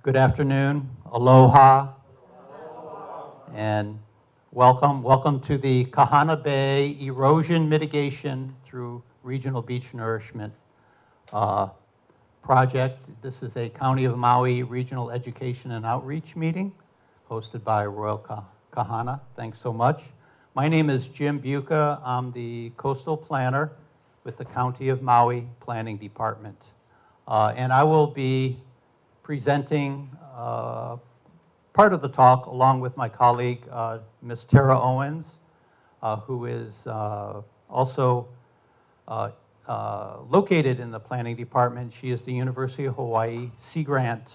Good afternoon, aloha, and welcome. Welcome to the Kahana Bay Erosion Mitigation through Regional Beach Nourishment project. This is a County of Maui Regional Education and Outreach meeting hosted by Royal Kahana. Thanks so much. My name is Jim Buca. I'm the coastal planner with the County of Maui Planning Department. And I will be presenting part of the talk along with my colleague, Ms. Tara Owens, who is also located in the planning department. She is the University of Hawaii Sea Grant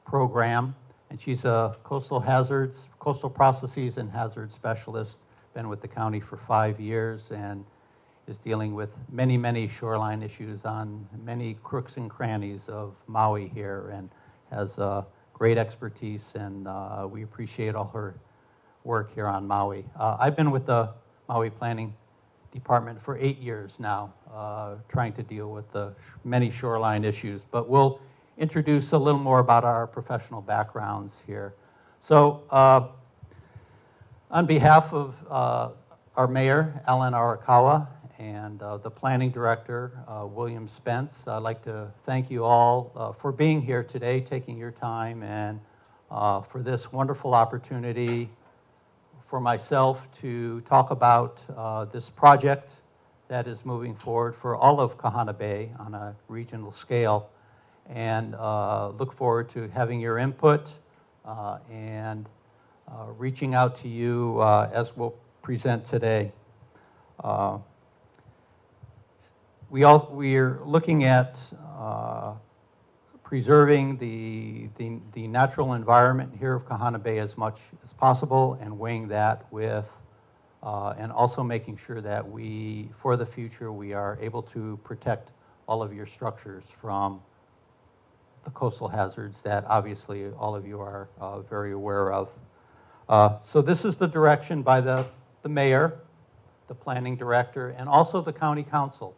program, and she's a coastal processes and hazard specialist, been with the county for 5 years and is dealing with many, many shoreline issues on many crooks and crannies of Maui here, and has great expertise, and we appreciate all her work here on Maui. I've been with the Maui Planning Department for 8 years now, trying to deal with the many shoreline issues, but we'll introduce a little more about our professional backgrounds here. So on behalf of our mayor, Alan Arakawa, and the planning director, William Spence, I'd like to thank you all for being here today, taking your time, and for this wonderful opportunity for myself to talk about this project that is moving forward for all of Kahana Bay on a regional scale, and look forward to having your input and reaching out to you as we'll present today. We're looking at preserving the natural environment here of Kahana Bay as much as possible, and weighing that with, and also making sure that for the future, we are able to protect all of your structures from the coastal hazards that obviously all of you are very aware of. So this is the direction by the mayor, the planning director, and also the county council.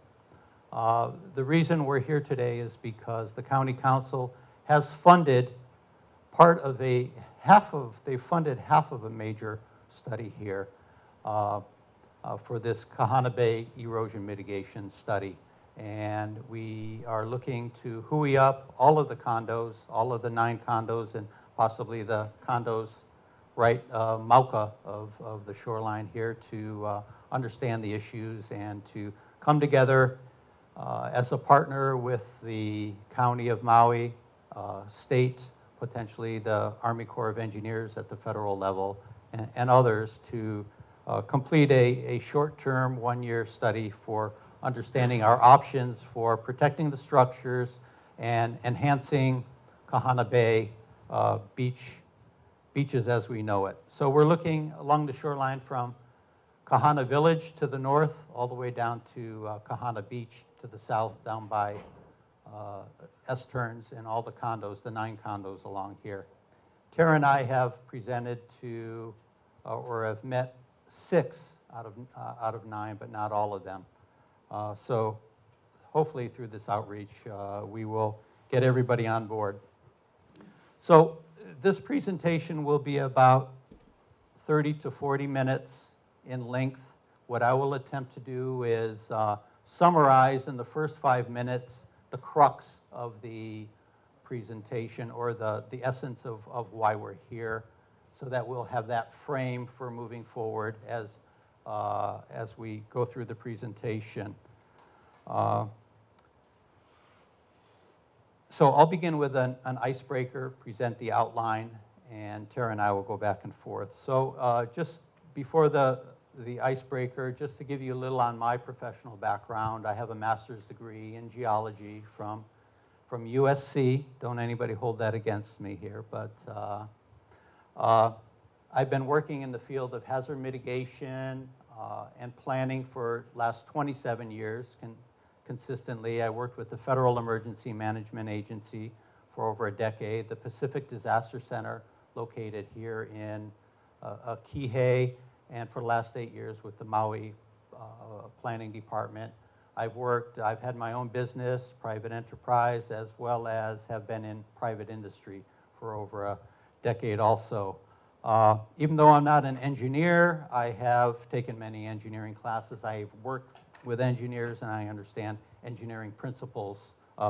The reason we're here today is because the county council has funded they funded half of a major study here for this Kahana Bay erosion mitigation study. And we are looking to hui up all of the condos, all of the 9 condos, and possibly the condos right mauka of the shoreline here to understand the issues and to come together as a partner with the County of Maui, state, potentially the Army Corps of Engineers at the federal level, and others to complete a short-term 1-year study for understanding our options for protecting the structures and enhancing Kahana Bay beaches as we know it. So we're looking along the shoreline from Kahana Village to the north, all the way down to Kahana Beach to the south, down by S-turns and all the condos, the 9 condos along here. Tara and I have presented to, or have met 6 out of 9, but not all of them. So hopefully through this outreach, we will get everybody on board. So this presentation will be about 30 to 40 minutes in length. What I will attempt to do is summarize in the first 5 minutes the crux of the presentation, or the essence of why we're here, so that we'll have that frame for moving forward as we go through the presentation. So I'll begin with an icebreaker, present the outline, and Tara and I will go back and forth. So just before the icebreaker, just to give you a little on my professional background, I have a master's degree in geology from USC. Don't anybody hold that against me here, but I've been working in the field of hazard mitigation and planning for last 27 years consistently. I worked with the Federal Emergency Management Agency for over a decade, the Pacific Disaster Center located here in Kihei, and for the last 8 years with the Maui Planning Department. I've had my own business, private enterprise, as well as have been in private industry for over a decade also. Even though I'm not an engineer, I have taken many engineering classes. I've worked with engineers and I understand engineering principles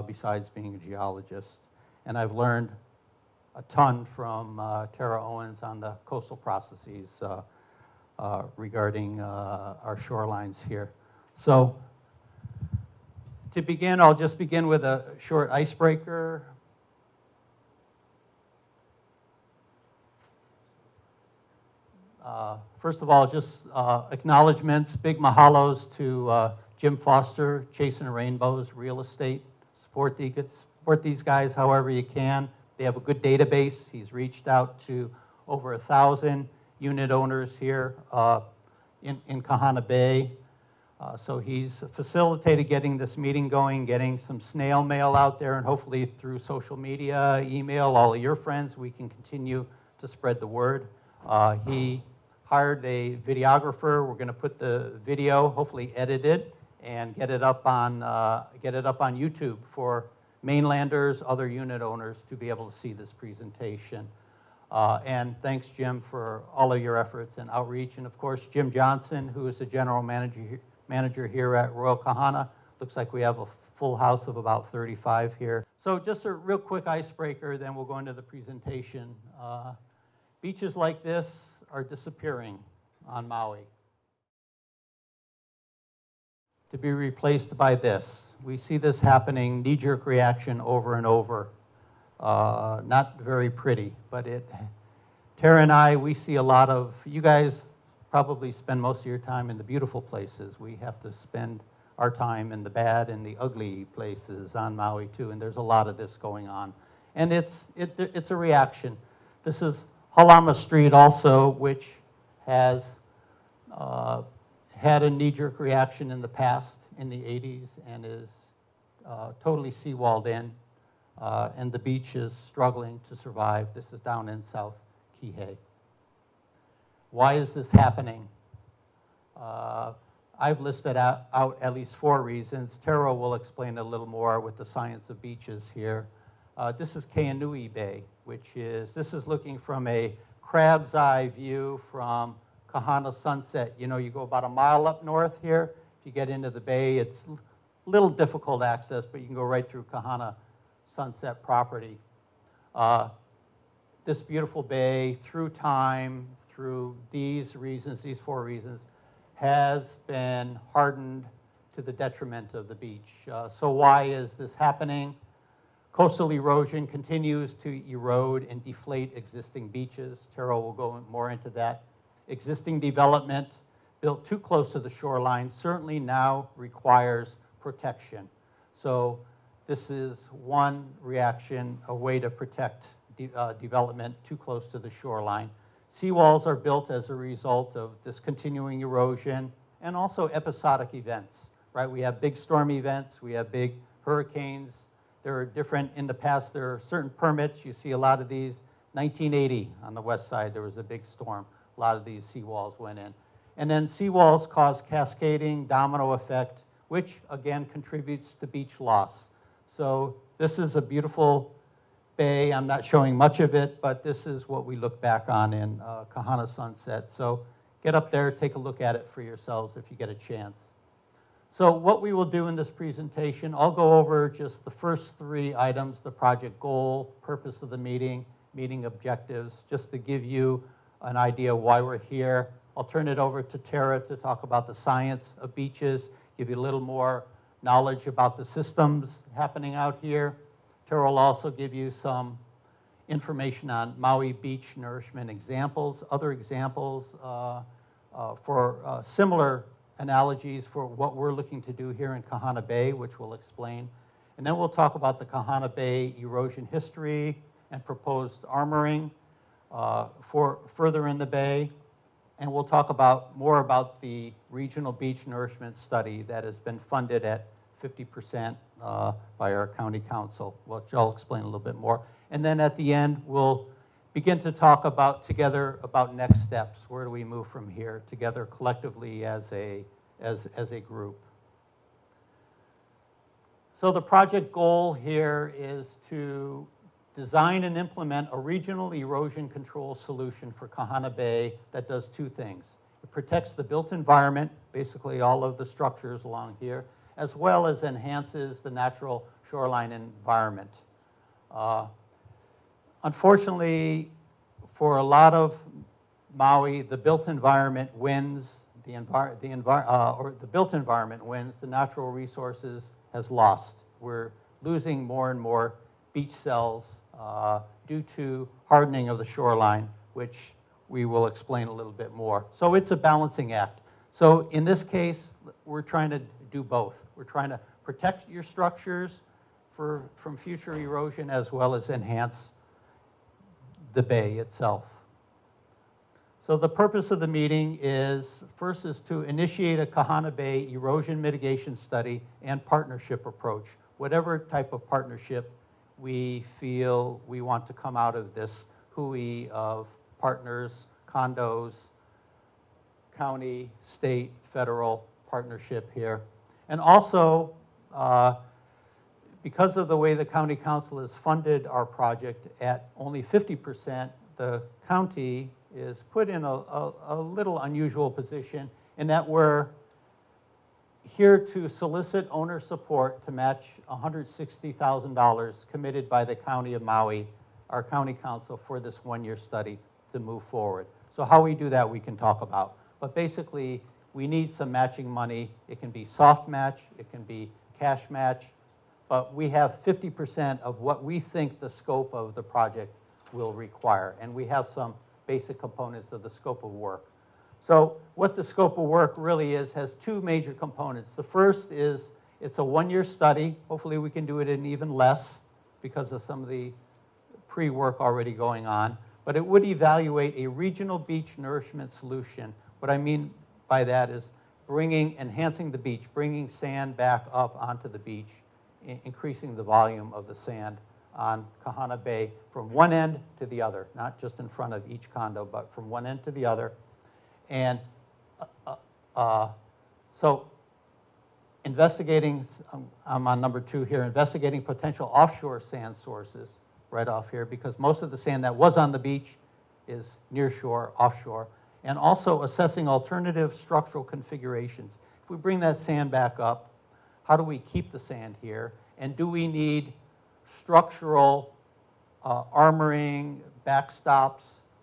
besides being a geologist. And I've learned a ton from Tara Owens on the coastal processes regarding our shorelines here. So to begin, I'll just begin with a short icebreaker. First of all, just acknowledgments, big mahalos to Jim Foster, Chasing Rainbows Real Estate. Support these guys however you can. They have a good database. He's reached out to over 1,000 unit owners here in Kahana Bay. So he's facilitated getting this meeting going, getting some snail mail out there, and hopefully through social media, email, all of your friends, we can continue to spread the word. He hired a videographer. We're going to put the video, hopefully edited, and get it up on YouTube for mainlanders, other unit owners to be able to see this presentation. And thanks, Jim, for all of your efforts and outreach. And of course, Jim Johnson, who is the general manager here at Royal Kahana. Looks like we have a full house of about 35 here. So just a real quick icebreaker, then we'll go into the presentation. Beaches like this are disappearing on Maui to be replaced by this. We see this happening, knee-jerk reaction over and over. Not very pretty, but Tara and I, we see a lot of, you guys probably spend most of your time in the beautiful places. We have to spend our time in the bad and the ugly places on Maui too, and there's a lot of this going on. And it's a reaction. This is Halama Street also, which has had a knee-jerk reaction in the past, in the 80s, and is totally seawalled in, and the beach is struggling to survive. This is down in South Kihei. Why is this happening? I've listed out at least 4 reasons. Tara will explain a little more with the science of beaches here. This is Keanui Bay, this is looking from a crab's eye view from Kahana Sunset. You know, you go about a mile up north here. If you get into the bay, it's a little difficult access, but you can go right through Kahana Sunset property. This beautiful bay, through time, through these reasons, these 4 reasons, has been hardened to the detriment of the beach. So why is this happening? Coastal erosion continues to erode and deflate existing beaches. Tara will go more into that. Existing development built too close to the shoreline certainly now requires protection. So this is one reaction, a way to protect development too close to the shoreline. Seawalls are built as a result of this continuing erosion and also episodic events, right? We have big storm events, we have big hurricanes. There are different, in the past, there are certain permits. You see a lot of these. 1980 on the west side, there was a big storm. A lot of these seawalls went in. And then seawalls cause cascading, domino effect, which again contributes to beach loss. So this is a beautiful bay. I'm not showing much of it, but this is what we look back on in Kahana Sunset. So get up there, take a look at it for yourselves if you get a chance. So what we will do in this presentation, I'll go over just the first 3 items, the project goal, purpose of the meeting, meeting objectives, just to give you an idea why we're here. I'll turn it over to Tara to talk about the science of beaches, give you a little more knowledge about the systems happening out here. Tara will also give you some information on Maui beach nourishment examples, other examples for similar analogies for what we're looking to do here in Kahana Bay, which we'll explain. And then we'll talk about the Kahana Bay erosion history and proposed armoring for further in the bay. And we'll talk more about the regional beach nourishment study that has been funded at 50% by our county council, which I'll explain a little bit more. And then at the end, we'll begin to talk together about next steps. Where do we move from here together collectively as a group? So the project goal here is to design and implement a regional erosion control solution for Kahana Bay that does two things. It protects the built environment, basically all of the structures along here, as well as enhances the natural shoreline environment. Unfortunately, for a lot of Maui, the built environment wins. The built environment wins. The natural resources has lost. We're losing more and more beach cells due to hardening of the shoreline, which we will explain a little bit more. So it's a balancing act. So in this case, we're trying to do both. We're trying to protect your structures from future erosion as well as enhance the bay itself. So the purpose of the meeting is, first is to initiate a Kahana Bay erosion mitigation study and partnership approach, whatever type of partnership we feel we want to come out of this hui of partners, condos, county, state, federal partnership here. And also, because of the way the county council has funded our project at only 50%, the county is put in a little unusual position in that we're here to solicit owner support to match $160,000 committed by the County of Maui, our county council, for this one-year study to move forward. So how we do that, we can talk about. But basically, we need some matching money. It can be soft match, it can be cash match, but we have 50% of what we think the scope of the project will require. And we have some basic components of the scope of work. So what the scope of work really is has two major components. The first is it's a one-year study. Hopefully we can do it in even less because of some of the pre-work already going on. But it would evaluate a regional beach nourishment solution. What I mean by that is enhancing the beach, bringing sand back up onto the beach, increasing the volume of the sand on Kahana Bay from one end to the other, not just in front of each condo, but from one end to the other. And so investigating, I'm on number 2 here, investigating potential offshore sand sources right off here, because most of the sand that was on the beach is near shore, offshore, and also assessing alternative structural configurations. If we bring that sand back up, how do we keep the sand here? And do we need structural armoring, backstops?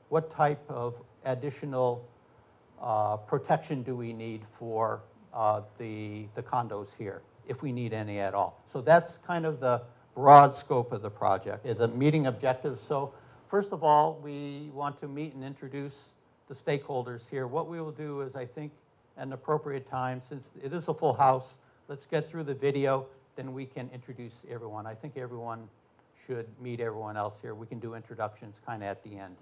What type of additional protection do we need for the condos here, if we need any at all? So that's kind of the broad scope of the project, the meeting objectives. So first of all, we want to meet and introduce the stakeholders here. What we will do is, I think, at an appropriate time, since it is a full house, let's get through the video, then we can introduce everyone. I think everyone should meet everyone else here. We can do introductions kind of at the end.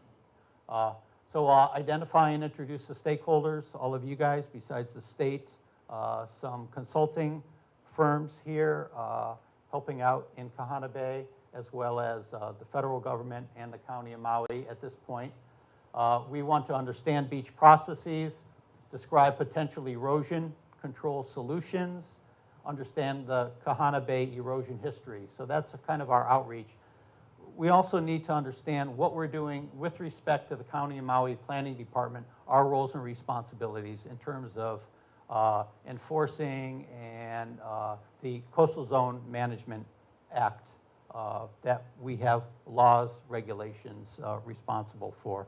So identify and introduce the stakeholders, all of you guys, besides the state, some consulting firms here helping out in Kahana Bay, as well as the federal government and the County of Maui at this point. We want to understand beach processes, describe potential erosion control solutions, understand the Kahana Bay erosion history. So that's kind of our outreach. We also need to understand what we're doing with respect to the County of Maui Planning Department, our roles and responsibilities in terms of enforcing and the Coastal Zone Management Act that we have laws, regulations responsible for.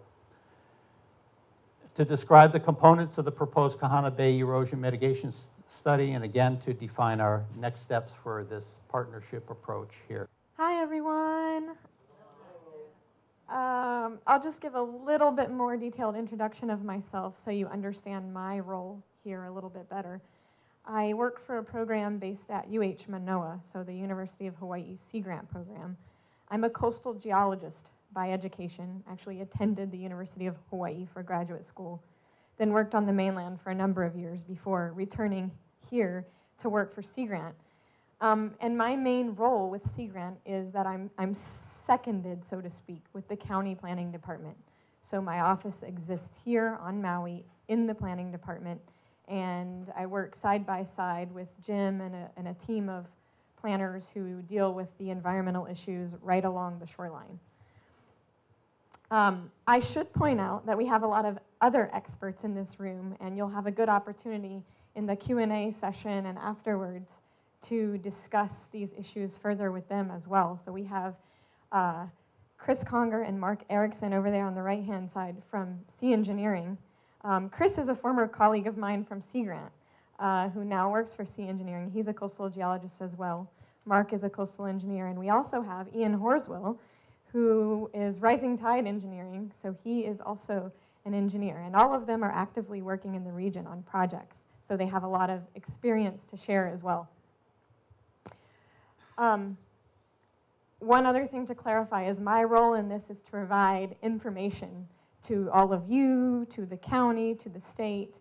To describe the components of the proposed Kahana Bay erosion mitigation study, and again, to define our next steps for this partnership approach here. Hi, everyone. I'll just give a little bit more detailed introduction of myself so you understand my role here a little bit better. I work for a program based at Manoa, so the University of Hawaii Sea Grant program. I'm a coastal geologist by education, actually attended the University of Hawaii for graduate school, then worked on the mainland for a number of years before returning here to work for Sea Grant. And my main role with Sea Grant is that I'm seconded, so to speak, with the county planning department. So my office exists here on Maui in the planning department, and I work side by side with Jim and a team of planners who deal with the environmental issues right along the shoreline. I should point out that we have a lot of other experts in this room, and you'll have a good opportunity in the Q&A session and afterwards to discuss these issues further with them as well. So we have Chris Conger and Mark Erickson over there on the right-hand side from Sea Engineering. Chris is a former colleague of mine from Sea Grant, who now works for Sea Engineering. He's a coastal geologist as well. Mark is a coastal engineer, and we also have Ian Horswell, who is Rising Tide Engineering, so he is also an engineer. And all of them are actively working in the region on projects, so they have a lot of experience to share as well. One other thing to clarify is my role in this is to provide information to all of you, to the county, to the state.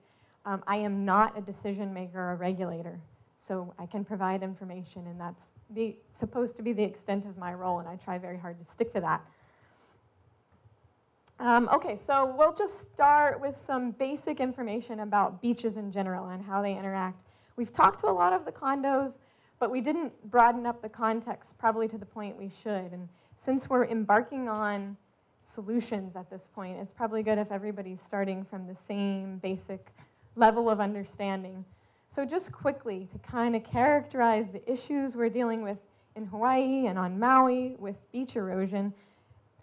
I am not a decision maker or a regulator, so I can provide information, and that's supposed to be the extent of my role, and I try very hard to stick to that. Okay, so we'll just start with some basic information about beaches in general and how they interact. We've talked to a lot of the condos, but we didn't broaden up the context probably to the point we should. And since we're embarking on solutions at this point, it's probably good if everybody's starting from the same basic level of understanding. So just quickly, to kind of characterize the issues we're dealing with in Hawaii and on Maui with beach erosion,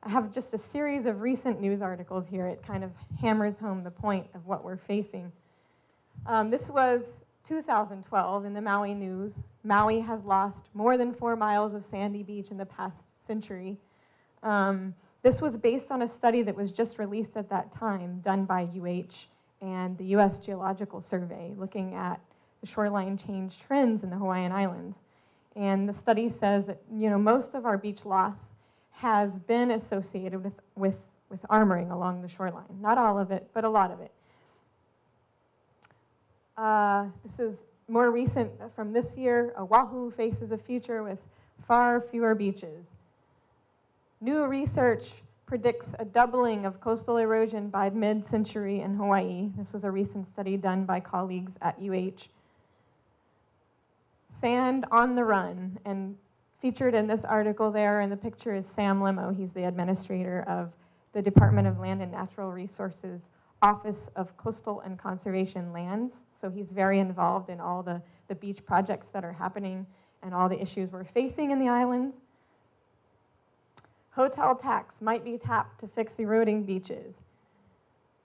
I have just a series of recent news articles here. It kind of hammers home the point of what we're facing. This was 2012 in the Maui news. Maui has lost more than 4 miles of sandy beach in the past century. This was based on a study that was just released at that time, done by UH and the US Geological Survey, looking at the shoreline change trends in the Hawaiian Islands. And the study says that most of our beach loss has been associated with armoring along the shoreline. Not all of it, but a lot of it. This is more recent from this year. Oahu faces a future with far fewer beaches. New research predicts a doubling of coastal erosion by mid-century in Hawaii. This was a recent study done by colleagues at UH. Sand on the run, and featured in this article there in the picture is Sam Limo. He's the administrator of the Department of Land and Natural Resources Office of Coastal and Conservation Lands. So he's very involved in all the beach projects that are happening and all the issues we're facing in the islands. Hotel tax might be tapped to fix eroding beaches.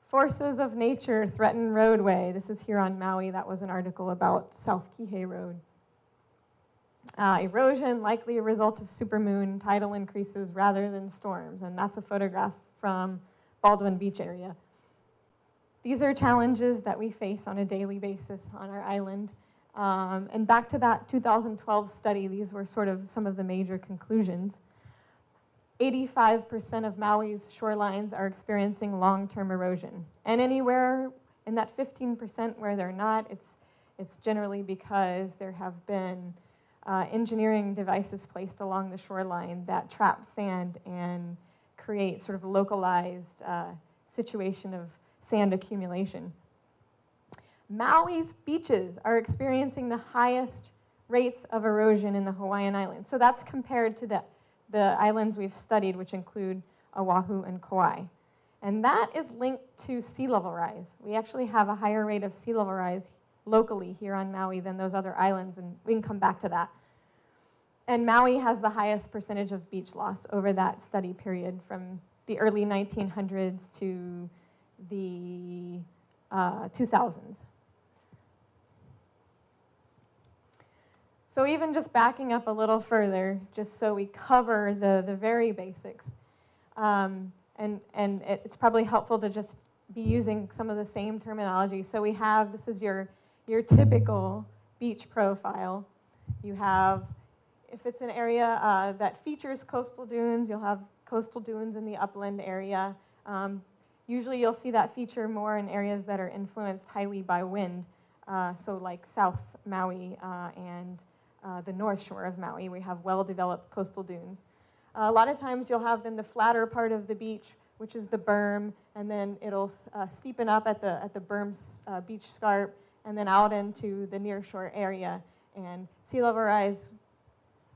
Forces of nature threaten roadway. This is here on Maui. That was an article about South Kihei Road. Erosion, likely a result of supermoon, tidal increases rather than storms. And that's a photograph from Baldwin Beach area. These are challenges that we face on a daily basis on our island. And back to that 2012 study, these were sort of some of the major conclusions. 85% of Maui's shorelines are experiencing long-term erosion. And anywhere in that 15% where they're not, it's generally because there have been engineering devices placed along the shoreline that trap sand and create sort of a localized situation of sand accumulation. Maui's beaches are experiencing the highest rates of erosion in the Hawaiian Islands. So that's compared to the islands we've studied, which include Oahu and Kauai. And that is linked to sea level rise. We actually have a higher rate of sea level rise locally here on Maui than those other islands, and we can come back to that. And Maui has the highest percentage of beach loss over that study period from the early 1900s to the 2000s. So even just backing up a little further, just so we cover the very basics, and it's probably helpful to just be using some of the same terminology. So we have, this is your typical beach profile. You have, if it's an area that features coastal dunes, you'll have coastal dunes in the upland area. Usually you'll see that feature more in areas that are influenced highly by wind, so like South Maui and the North Shore of Maui. We have well-developed coastal dunes. A lot of times you'll have then the flatter part of the beach, which is the berm, and then it'll steepen up at the berm's beach scarp, and then out into the nearshore area. And sea level rise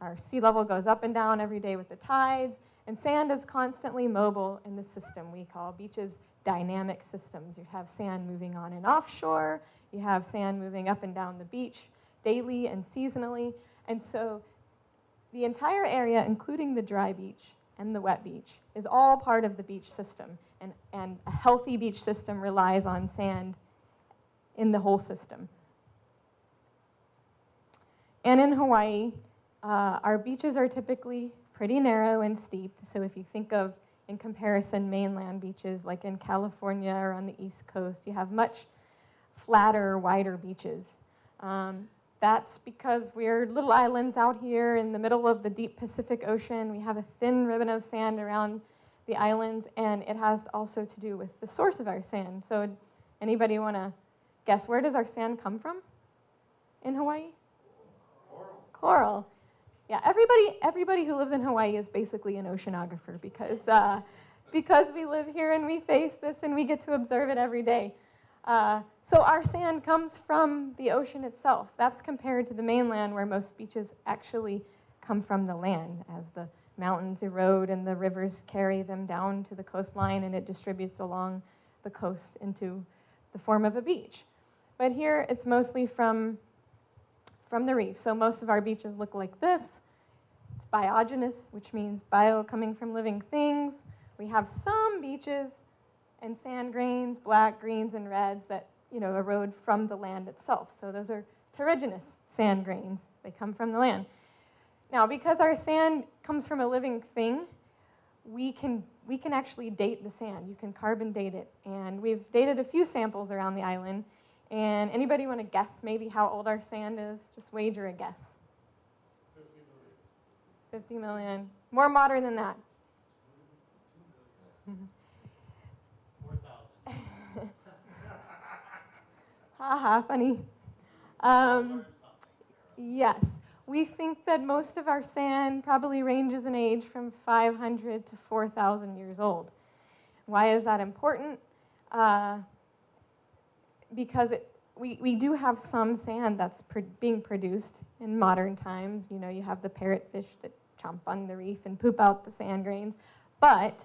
Our sea level goes up and down every day with the tides, and sand is constantly mobile in the system. We call beaches dynamic systems. You have sand moving on and offshore. You have sand moving up and down the beach daily and seasonally. And so the entire area, including the dry beach and the wet beach, is all part of the beach system. And a healthy beach system relies on sand in the whole system. And in Hawaii, our beaches are typically pretty narrow and steep. So if you think of, in comparison, mainland beaches like in California or on the East Coast, you have much flatter, wider beaches. That's because we're little islands out here in the middle of the deep Pacific Ocean. We have a thin ribbon of sand around the islands, and it has also to do with the source of our sand. So anybody want to guess, where does our sand come from in Hawaii? Coral. Yeah, everybody who lives in Hawaii is basically an oceanographer because we live here and we face this and we get to observe it every day. So our sand comes from the ocean itself. That's compared to the mainland, where most beaches actually come from the land as the mountains erode and the rivers carry them down to the coastline, and it distributes along the coast into the form of a beach. But here it's mostly from the reef. So most of our beaches look like this. It's biogenous, which means bio coming from living things. We have some beaches and sand grains, black, greens, and reds that erode from the land itself. So those are terrigenous sand grains. They come from the land. Now, because our sand comes from a living thing, we can actually date the sand. You can carbon date it. And we've dated a few samples around the island. And anybody want to guess maybe how old our sand is? Just wager a guess. 50 million. More modern than that. 4,000. Haha, funny. Yes. We think that most of our sand probably ranges in age from 500 to 4,000 years old. Why is that important? Because we do have some sand that's being produced in modern times. You have the parrotfish that chomp on the reef and poop out the sand grains. But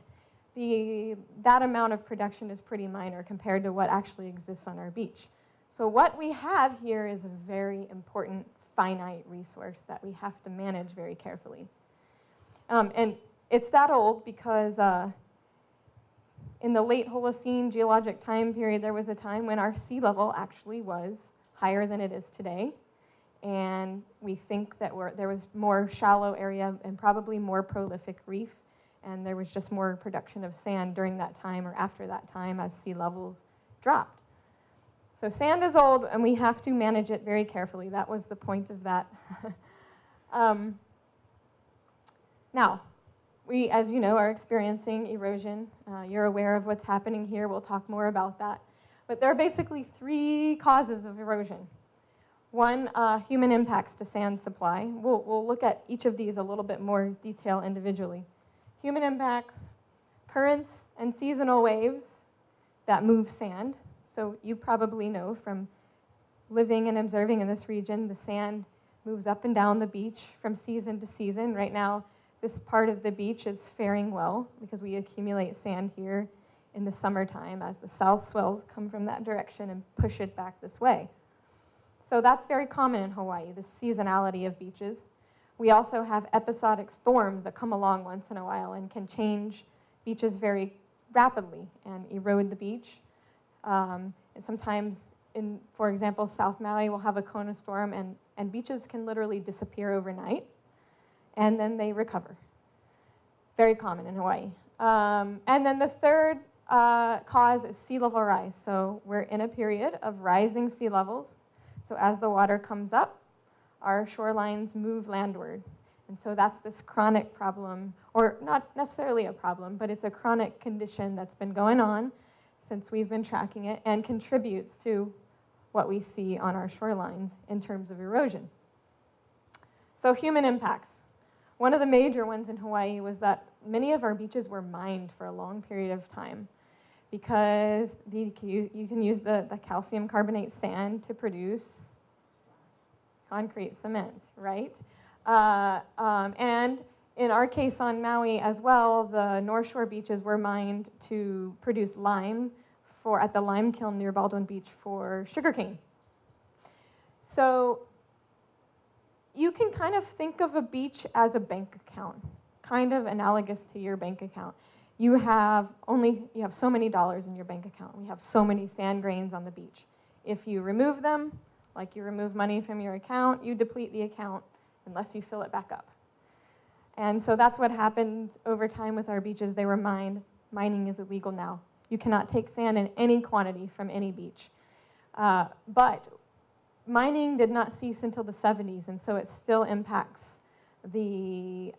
that amount of production is pretty minor compared to what actually exists on our beach. So what we have here is a very important finite resource that we have to manage very carefully. And it's that old because in the late Holocene geologic time period, there was a time when our sea level actually was higher than it is today. And we think that there was more shallow area and probably more prolific reef. And there was just more production of sand during that time or after that time as sea levels dropped. So sand is old, and we have to manage it very carefully. That was the point of that. Now, we, as you know, are experiencing erosion. You're aware of what's happening here. We'll talk more about that. But there are basically three causes of erosion. One, human impacts to sand supply. We'll look at each of these a little bit more detail individually. Human impacts, currents and seasonal waves that move sand. So you probably know from living and observing in this region, the sand moves up and down the beach from season to season. Right now, this part of the beach is faring well because we accumulate sand here in the summertime as the south swells come from that direction and push it back this way. So that's very common in Hawaii, the seasonality of beaches. We also have episodic storms that come along once in a while and can change beaches very rapidly and erode the beach. And sometimes, for example, South Maui will have a Kona storm, and beaches can literally disappear overnight, and then they recover. Very common in Hawaii. And then the third cause is sea level rise. So we're in a period of rising sea levels. So as the water comes up, our shorelines move landward. And so that's this chronic problem, or not necessarily a problem, but it's a chronic condition that's been going on since we've been tracking it and contributes to what we see on our shorelines in terms of erosion. So human impacts. One of the major ones in Hawaii was that many of our beaches were mined for a long period of time because you can use the calcium carbonate sand to produce concrete cement, right? And in our case on Maui as well, the North Shore beaches were mined to produce lime at the lime kiln near Baldwin Beach for sugarcane. So you can kind of think of a beach as a bank account, kind of analogous to your bank account. You have so many dollars in your bank account. We have so many sand grains on the beach. If you remove them, like you remove money from your account, you deplete the account unless you fill it back up. And so that's what happened over time with our beaches. They were mined. Mining is illegal now. You cannot take sand in any quantity from any beach. But mining did not cease until the 70s, and so it still impacts the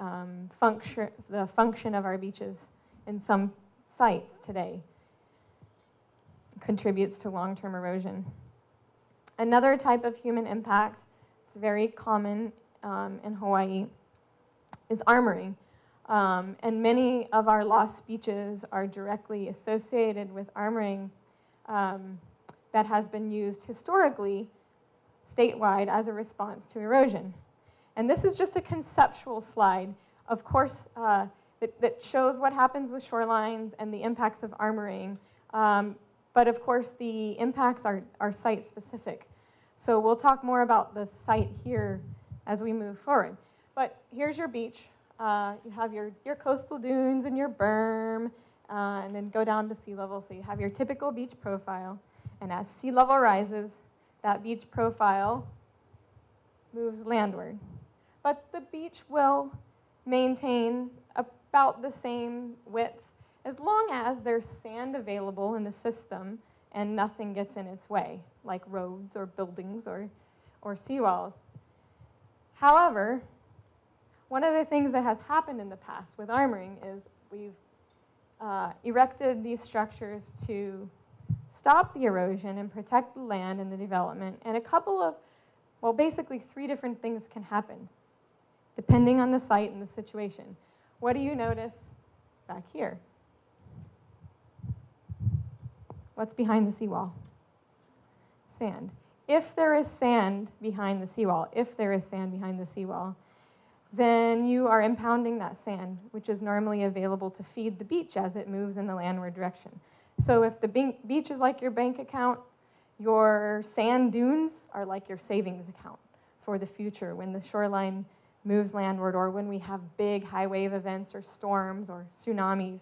function of our beaches in some sites today. It contributes to long-term erosion. Another type of human impact, it's very common in Hawaii, is armoring. And many of our lost beaches are directly associated with armoring that has been used historically statewide as a response to erosion. And this is just a conceptual slide, of course, that shows what happens with shorelines and the impacts of armoring. But of course, the impacts are site-specific. So we'll talk more about the site here as we move forward. But here's your beach. You have your coastal dunes and your berm, and then go down to sea level. So you have your typical beach profile. And as sea level rises, that beach profile moves landward. But the beach will maintain about the same width as long as there's sand available in the system and nothing gets in its way, like roads or buildings or seawalls. However, one of the things that has happened in the past with armoring is we've erected these structures to stop the erosion and protect the land and the development. And basically 3 different things can happen, depending on the site and the situation. What do you notice back here? What's behind the seawall? Sand. If there is sand behind the seawall, then you are impounding that sand, which is normally available to feed the beach as it moves in the landward direction. So if the beach is like your bank account, your sand dunes are like your savings account for the future when the shoreline moves landward or when we have big high wave events or storms or tsunamis.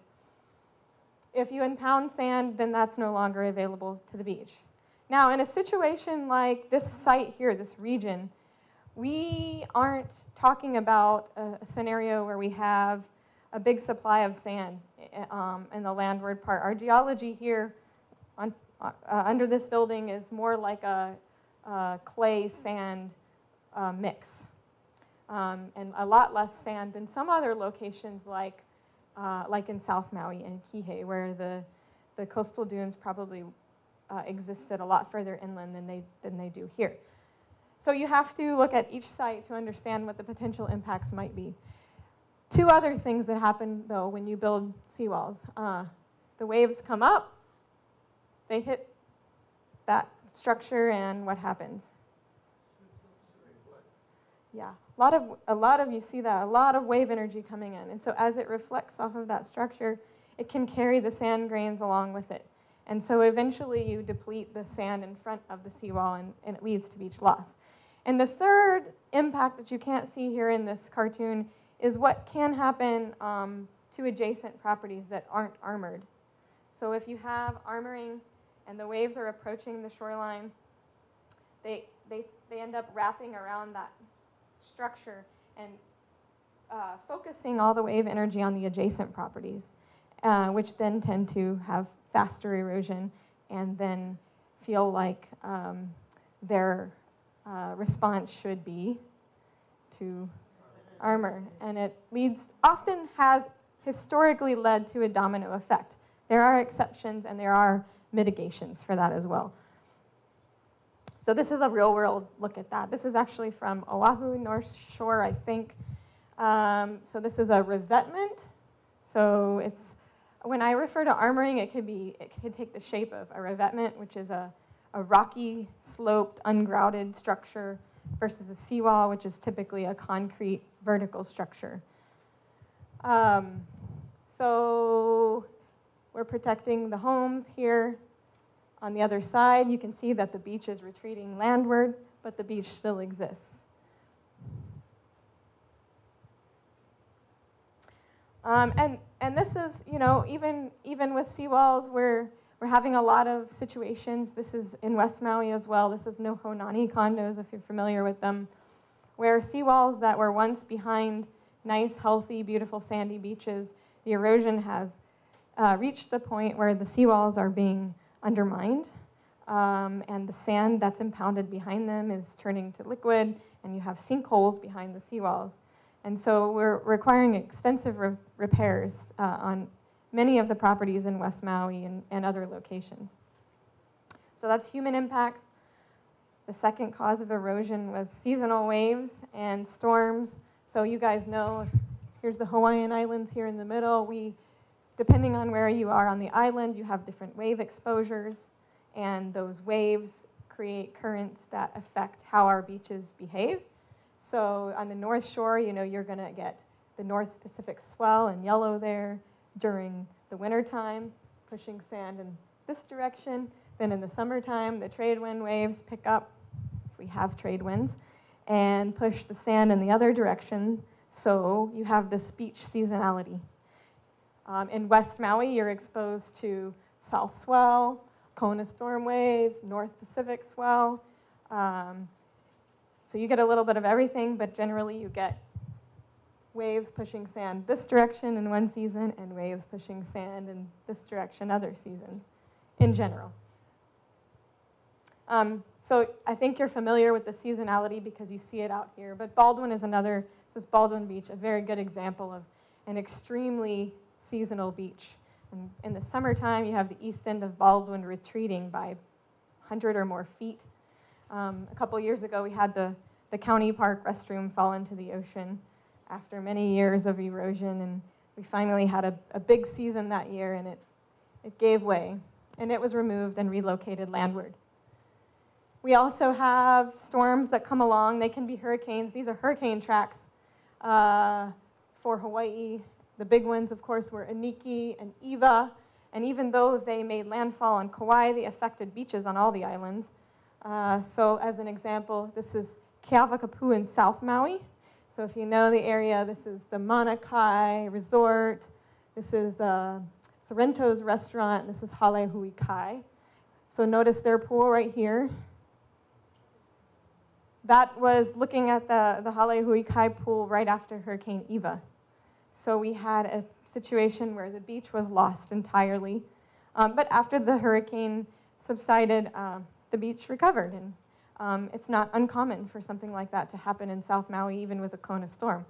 If you impound sand, then that's no longer available to the beach. Now, in a situation like this site here, this region, we aren't talking about a scenario where we have a big supply of sand in the landward part. Our geology here under this building is more like a clay-sand mix, and a lot less sand than some other locations like in South Maui and Kihei, where the coastal dunes probably existed a lot further inland than they do here. So you have to look at each site to understand what the potential impacts might be. 2 other things that happen, though, when you build seawalls. The waves come up, they hit that structure, and what happens? Yeah, a lot of you see that, a lot of wave energy coming in. And so as it reflects off of that structure, it can carry the sand grains along with it. And so eventually you deplete the sand in front of the seawall, and it leads to beach loss. And the third impact that you can't see here in this cartoon is what can happen to adjacent properties that aren't armored. So if you have armoring and the waves are approaching the shoreline, they end up wrapping around that structure and focusing all the wave energy on the adjacent properties, which then tend to have faster erosion and then feel like their response should be to armor. And it often has historically led to a domino effect. There are exceptions and there are mitigations for that as well. So this is a real world look at that. This is actually from Oahu, North Shore, I think. So this is a revetment. So when I refer to armoring, it could take the shape of a revetment, which is a rocky, sloped, ungrouted structure versus a seawall, which is typically a concrete vertical structure. So we're protecting the homes here. On the other side, you can see that the beach is retreating landward, but the beach still exists. And this is, you know, even with seawalls, we're having a lot of situations. This is in West Maui as well. This is Nohonani condos, if you're familiar with them, where seawalls that were once behind nice, healthy, beautiful sandy beaches, the erosion has reached the point where the seawalls are being undermined, and the sand that's impounded behind them is turning to liquid, and you have sinkholes behind the seawalls. And so we're requiring extensive repairs on many of the properties in West Maui and other locations. So that's human impacts. The second cause of erosion was seasonal waves and storms. So you guys know, here's the Hawaiian Islands here in the middle. Depending on where you are on the island, you have different wave exposures, and those waves create currents that affect how our beaches behave. So on the North Shore, you know, you're going to get the North Pacific swell in yellow there during the wintertime, pushing sand in this direction. Then in the summertime, the trade wind waves pick up, if we have trade winds, and push the sand in the other direction. So you have this beach seasonality. In West Maui, you're exposed to south swell, Kona storm waves, North Pacific swell. So you get a little bit of everything, but generally you get waves pushing sand this direction in one season and waves pushing sand in this direction other seasons in general. So I think you're familiar with the seasonality because you see it out here, but Baldwin is another, this is Baldwin Beach, a very good example of an extremely seasonal beach. And in the summertime, you have the east end of Baldwin retreating by 100 or more feet. A couple years ago, we had the county park restroom fall into the ocean after many years of erosion, and we finally had a big season that year, and it gave way, and it was removed and relocated landward. We also have storms that come along. They can be hurricanes. These are hurricane tracks for Hawaii. The big ones, of course, were Iniki and Iwa, and even though they made landfall on Kauai, they affected beaches on all the islands. So as an example, this is Keawakapu in South Maui. So if you know the area, this is the Manakai Resort. This is the Sorrento's restaurant. This is Halehui Kai. So notice their pool right here. That was looking at the Halehui Kai pool right after Hurricane Iwa. So we had a situation where the beach was lost entirely. But after the hurricane subsided, the beach recovered. And it's not uncommon for something like that to happen in South Maui, even with a Kona storm.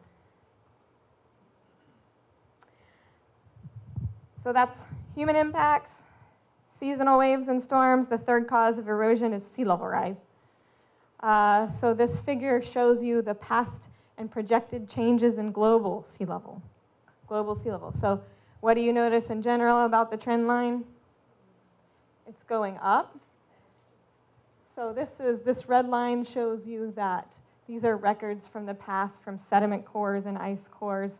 So that's human impacts, seasonal waves and storms. The third cause of erosion is sea level rise. So this figure shows you the past and projected changes in global sea level. So what do you notice in general about the trend line? It's going up. So this red line shows you that these are records from the past from sediment cores and ice cores.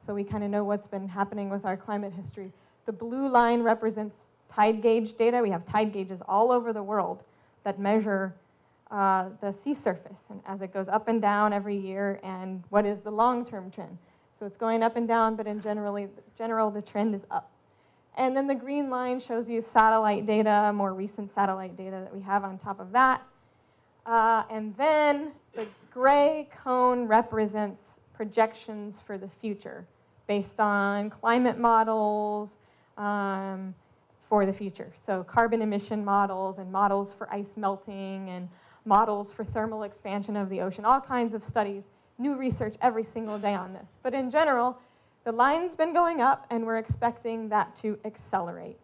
So we kind of know what's been happening with our climate history. The blue line represents tide gauge data. We have tide gauges all over the world that measure the sea surface and as it goes up and down every year, and what is the long-term trend. So it's going up and down, but in general, the trend is up. And then the green line shows you satellite data, more recent satellite data that we have on top of that. And then the gray cone represents projections for the future based on climate models for the future. So carbon emission models and models for ice melting and models for thermal expansion of the ocean, all kinds of studies, new research every single day on this. But in general, the line's been going up, and we're expecting that to accelerate.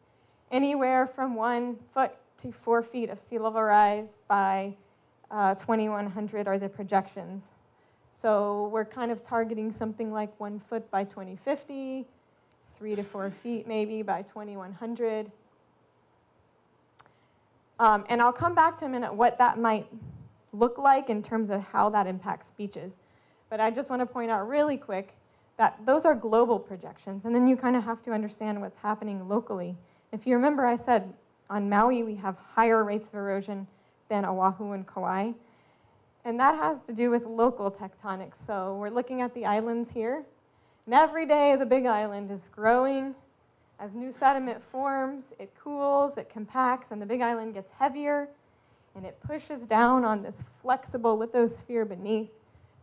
Anywhere from 1 foot to 4 feet of sea level rise by 2100 are the projections. So we're kind of targeting something like 1 foot by 2050, 3 to 4 feet maybe by 2100. And I'll come back to a minute what that might look like in terms of how that impacts beaches. But I just want to point out really quick that those are global projections, and then you kind of have to understand what's happening locally. If you remember, I said on Maui we have higher rates of erosion than Oahu and Kauai, and that has to do with local tectonics. So we're looking at the islands here, and every day the big island is growing. As new sediment forms, it cools, it compacts, and the big island gets heavier, and it pushes down on this flexible lithosphere beneath.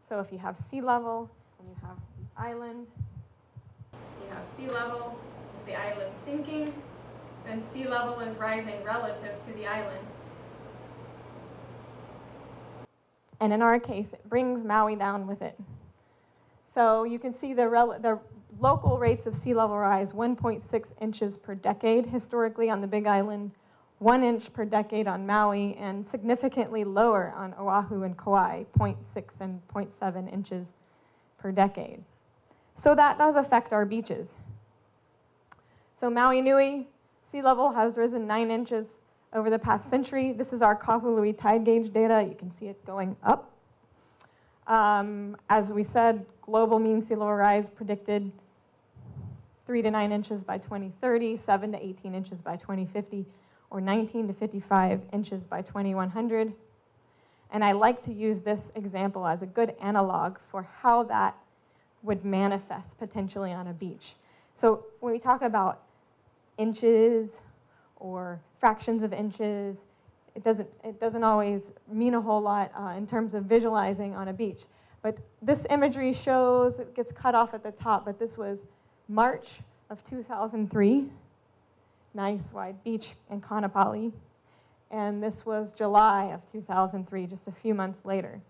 So if you have sea level, and you have the island, you have sea level, if the island's sinking, then sea level is rising relative to the island. And in our case, it brings Maui down with it. So you can see the local rates of sea level rise, 1.6 inches per decade historically on the Big Island, 1 inch per decade on Maui, and significantly lower on Oahu and Kauai, 0.6 and 0.7 inches per decade. So that does affect our beaches. So Maui Nui, sea level has risen 9 inches over the past century. This is our Kahului tide gauge data. You can see it going up. As we said, global mean sea level rise predicted 3 to 9 inches by 2030, 7 to 18 inches by 2050, or 19 to 55 inches by 2100. And I like to use this example as a good analog for how that would manifest potentially on a beach. So when we talk about inches or fractions of inches, it doesn't always mean a whole lot in terms of visualizing on a beach. But this imagery shows, it gets cut off at the top, but this was March of 2003, nice wide beach in Kaanapali. And this was July of 2003, just a few months later.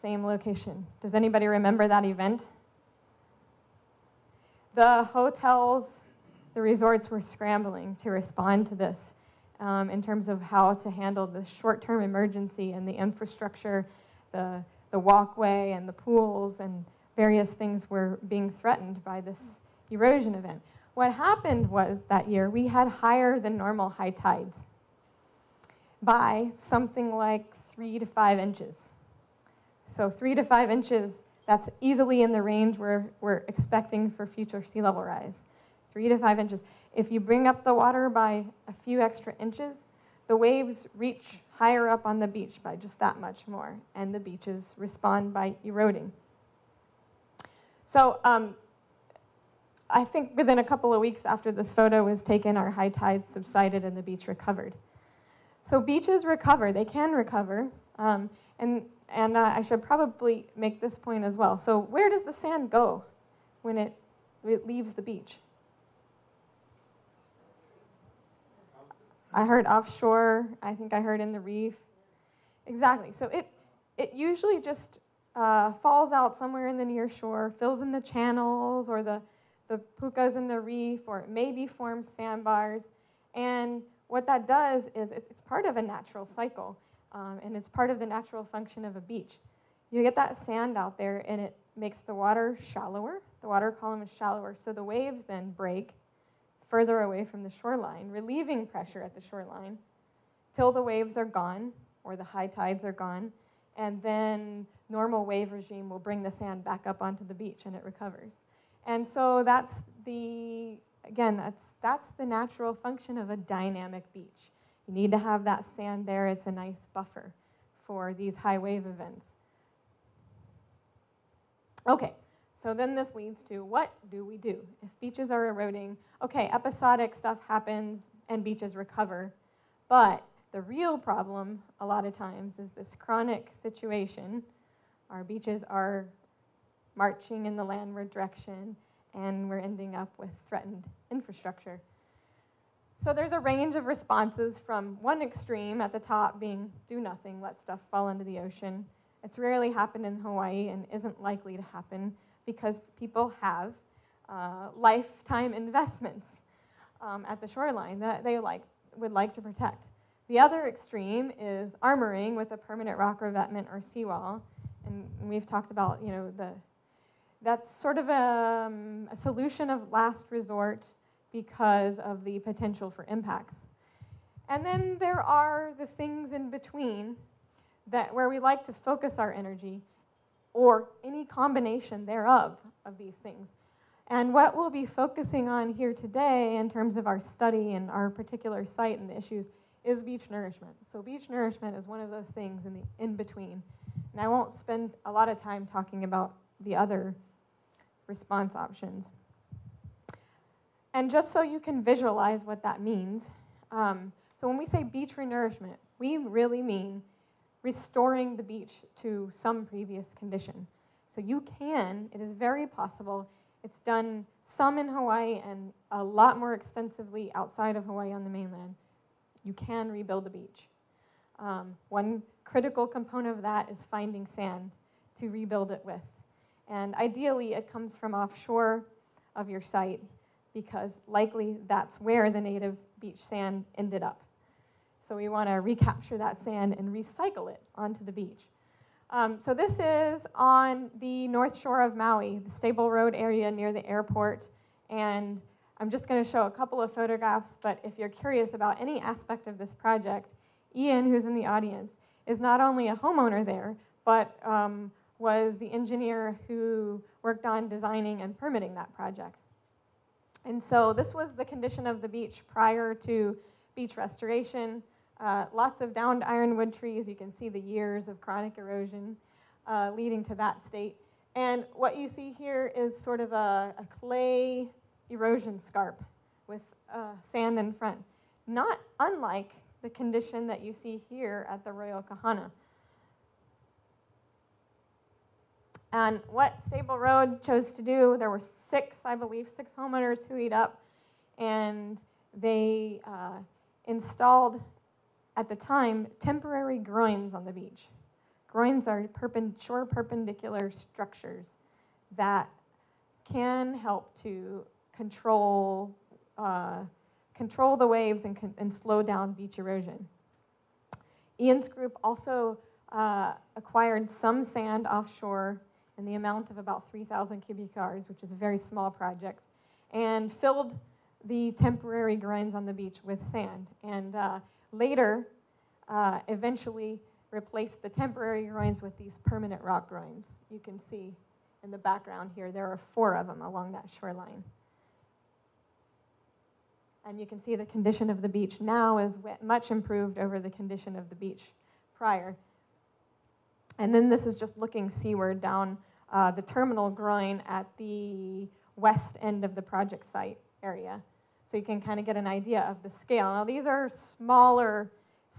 Same location. Does anybody remember that event? The hotels, the resorts were scrambling to respond to this in terms of how to handle the short-term emergency and the infrastructure, the walkway and the pools and various things were being threatened by this erosion event. What happened was that year we had higher than normal high tides by something like 3 to 5 inches. So 3 to 5 inches, that's easily in the range we're expecting for future sea level rise. 3 to 5 inches. If you bring up the water by a few extra inches, the waves reach higher up on the beach by just that much more, and the beaches respond by eroding. So I think within a couple of weeks after this photo was taken, our high tides subsided and the beach recovered. So beaches recover, they can recover, and I should probably make this point as well. So where does the sand go when it leaves the beach? I heard offshore, I think I heard in the reef. Exactly, so it usually just falls out somewhere in the near shore, fills in the channels or the pukas in the reef, or it maybe forms sandbars. And what that does is it's part of a natural cycle, and it's part of the natural function of a beach. You get that sand out there and it makes the water shallower, the water column is shallower, so the waves then break further away from the shoreline, relieving pressure at the shoreline till the waves are gone or the high tides are gone, and then normal wave regime will bring the sand back up onto the beach and it recovers. And so that's the natural function of a dynamic beach. You need to have that sand there. It's a nice buffer for these high wave events. Okay, so then this leads to, what do we do? If beaches are eroding, okay, episodic stuff happens and beaches recover, but the real problem a lot of times is this chronic situation. Our beaches are marching in the landward direction, and we're ending up with threatened infrastructure. So there's a range of responses from one extreme at the top being do nothing, let stuff fall into the ocean. It's rarely happened in Hawaii and isn't likely to happen because people have lifetime investments at the shoreline that they would like to protect. The other extreme is armoring with a permanent rock revetment or seawall, and we've talked about that's sort of a solution of last resort because of the potential for impacts. And then there are the things in between where we like to focus our energy, or any combination thereof of these things. And what we'll be focusing on here today in terms of our study and our particular site and the issues is beach nourishment. So beach nourishment is one of those things in between. And I won't spend a lot of time talking about the other response options. And just so you can visualize what that means, so when we say beach renourishment, we really mean restoring the beach to some previous condition. So you can, it is very possible, it's done some in Hawaii and a lot more extensively outside of Hawaii on the mainland. You can rebuild a beach. One critical component of that is finding sand to rebuild it with. And ideally, it comes from offshore of your site because likely that's where the native beach sand ended up. So we want to recapture that sand and recycle it onto the beach. So this is on the north shore of Maui, the Stable Road area near the airport. And I'm just going to show a couple of photographs, but if you're curious about any aspect of this project, Ian, who's in the audience, is not only a homeowner there, but was the engineer who worked on designing and permitting that project. And so this was the condition of the beach prior to beach restoration. Lots of downed ironwood trees. You can see the years of chronic erosion leading to that state. And what you see here is sort of a clay erosion scarp with sand in front, not unlike the condition that you see here at the Royal Kahana. And what Stable Road chose to do, there were I believe six homeowners who eat up, and they installed, at the time, temporary groins on the beach. Groins are shore perpendicular structures that can help to control the waves and slow down beach erosion. Ian's group also acquired some sand offshore in the amount of about 3,000 cubic yards, which is a very small project, and filled the temporary groins on the beach with sand. And later, eventually replaced the temporary groins with these permanent rock groins. You can see in the background here, there are 4 of them along that shoreline. And you can see the condition of the beach now is much improved over the condition of the beach prior. And then this is just looking seaward down the terminal groin at the west end of the project site area. So you can kind of get an idea of the scale. Now these are smaller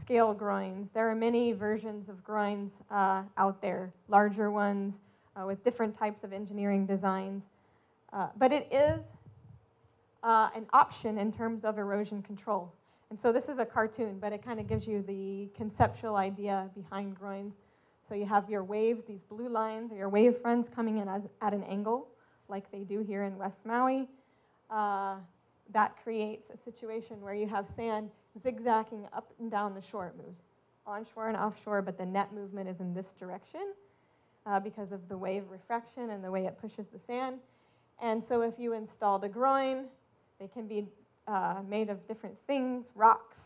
scale groins. There are many versions of groins out there, larger ones with different types of engineering designs. But it is an option in terms of erosion control. And so this is a cartoon, but it kind of gives you the conceptual idea behind groins. So you have your waves, these blue lines, or your wave fronts coming in at an angle, like they do here in West Maui. That creates a situation where you have sand zigzagging up and down the shore. It moves onshore and offshore, but the net movement is in this direction because of the wave refraction and the way it pushes the sand. And so if you installed a groin, they can be made of different things, rocks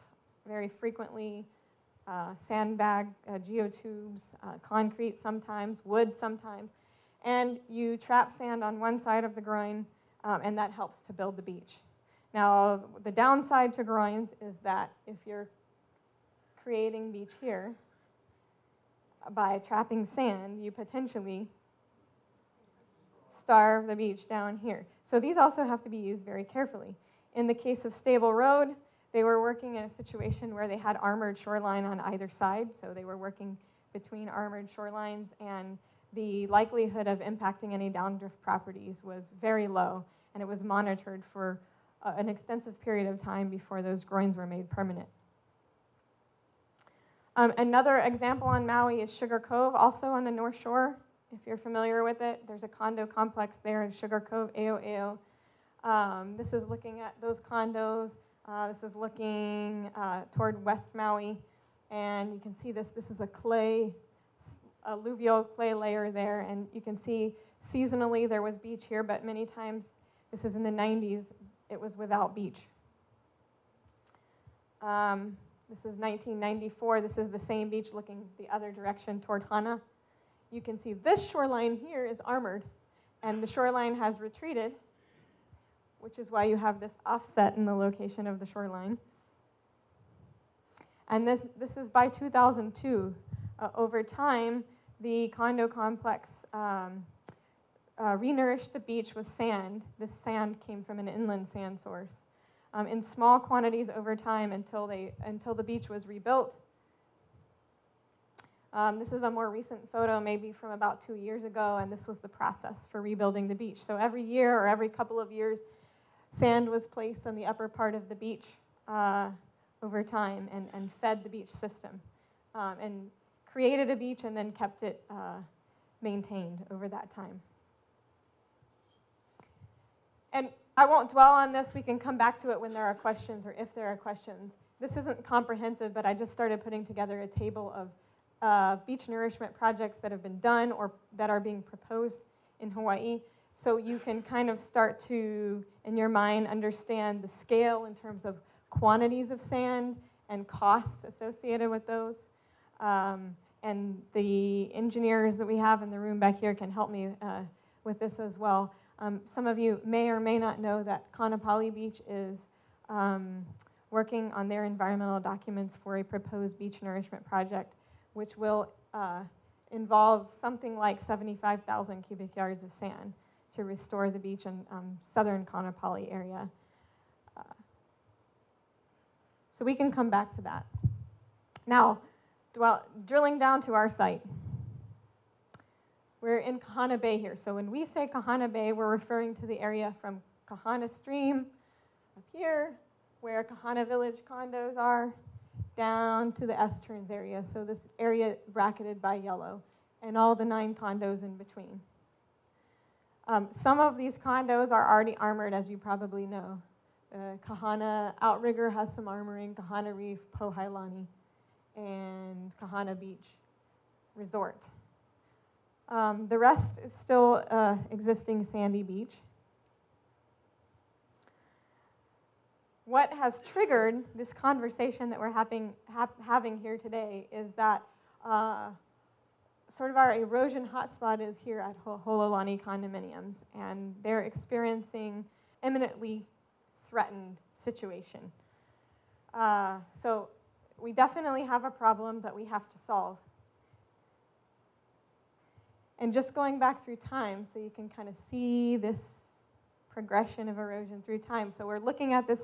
very frequently, sandbag, geotubes, concrete sometimes, wood sometimes. And you trap sand on one side of the groin, and that helps to build the beach. Now, the downside to groins is that if you're creating beach here by trapping sand, you potentially starve the beach down here. So these also have to be used very carefully. In the case of Stable Road, they were working in a situation where they had armored shoreline on either side, so they were working between armored shorelines, and the likelihood of impacting any downdrift properties was very low, and it was monitored for an extensive period of time before those groins were made permanent. Another example on Maui is Sugar Cove, also on the North Shore. If you're familiar with it, there's a condo complex there in Sugar Cove, AOAO. This is looking at those condos. This is looking toward West Maui, and you can see this. This is a clay, alluvial clay layer there, and you can see seasonally there was beach here, but many times, this is in the 90s, it was without beach. This is 1994. This is the same beach looking the other direction toward Hana. You can see this shoreline here is armored, and the shoreline has retreated, which is why you have this offset in the location of the shoreline. And this is by 2002. Over time, the condo complex renourished the beach with sand. This sand came from an inland sand source in small quantities over time until the beach was rebuilt. This is a more recent photo, maybe from about 2 years ago, and this was the process for rebuilding the beach. So every year or every couple of years, sand was placed on the upper part of the beach over time and fed the beach system and created a beach and then kept it maintained over that time. And I won't dwell on this. We can come back to it when there are questions or if there are questions. This isn't comprehensive, but I just started putting together a table of beach nourishment projects that have been done or that are being proposed in Hawaii. So you can kind of start to, in your mind, understand the scale in terms of quantities of sand and costs associated with those. And the engineers that we have in the room back here can help me with this as well. Some of you may or may not know that Kaanapali Beach is working on their environmental documents for a proposed beach nourishment project, which will involve something like 75,000 cubic yards of sand to restore the beach in southern Kaanapali area. So we can come back to that. Now, drilling down to our site. We're in Kahana Bay here. So when we say Kahana Bay, we're referring to the area from Kahana Stream up here, where Kahana Village condos are, down to the S-turns area. So this area bracketed by yellow, and all the 9 condos in between. Some of these condos are already armored, as you probably know. Kahana Outrigger has some armoring, Kahana Reef, Pohailani, and Kahana Beach Resort. The rest is still existing sandy beach. What has triggered this conversation that we're having here today is that sort of our erosion hotspot is here at HOLOLANI condominiums, and they're experiencing imminently threatened situation. So we definitely have a problem that we have to solve. And just going back through time, so you can kind of see this progression of erosion through time. So we're looking at this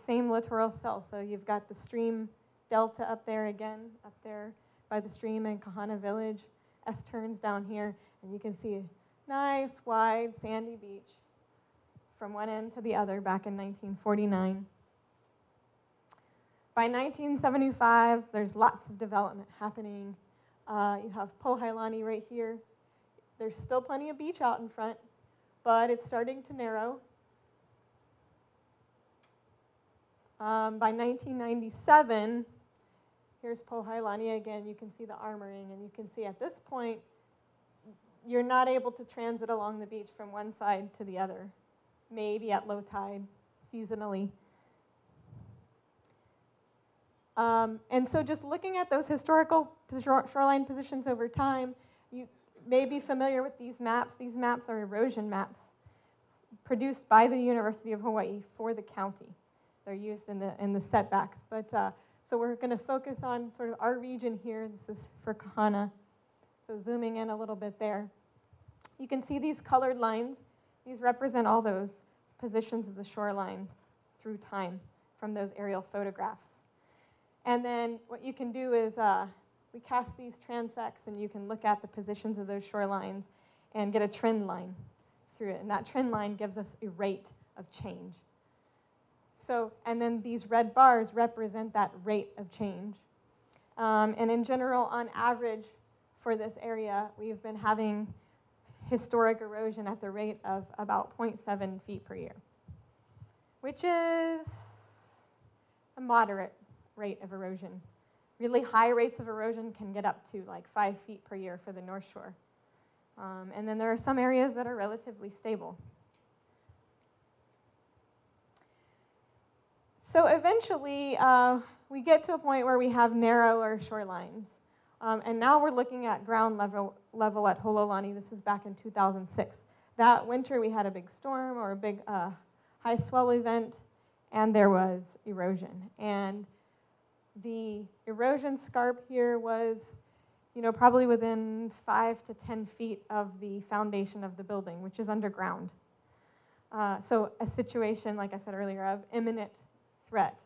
same littoral cell. So you've got the stream delta up there again, up there by the stream in Kahana Village. S-turns down here, and you can see a nice, wide, sandy beach from one end to the other back in 1949. By 1975, there's lots of development happening. You have Pohailani right here. There's still plenty of beach out in front, but it's starting to narrow. By 1997, here's Pohailani again. You can see the armoring, and you can see at this point, you're not able to transit along the beach from one side to the other, maybe at low tide, seasonally. And so just looking at those historical shoreline positions over time, you may be familiar with these maps. These maps are erosion maps produced by the University of Hawaii for the county. They're used in the setbacks. But so we're going to focus on sort of our region here. This is for Kahana. So zooming in a little bit there. You can see these colored lines. These represent all those positions of the shoreline through time from those aerial photographs. And then what you can do is we cast these transects, and you can look at the positions of those shorelines and get a trend line through it. And that trend line gives us a rate of change. So, and then these red bars represent that rate of change. And in general, on average, for this area, we've been having historic erosion at the rate of about 0.7 feet per year, which is a moderate rate of erosion. Really high rates of erosion can get up to like 5 feet per year for the North Shore. And then there are some areas that are relatively stable. So eventually, we get to a point where we have narrower shorelines. And now we're looking at ground level at HOLOLANI. This is back in 2006. That winter we had a big storm or a big high swell event, and there was erosion. And the erosion scarp here was, probably within 5 to 10 feet of the foundation of the building, which is underground. So a situation, like I said earlier, of imminent threat.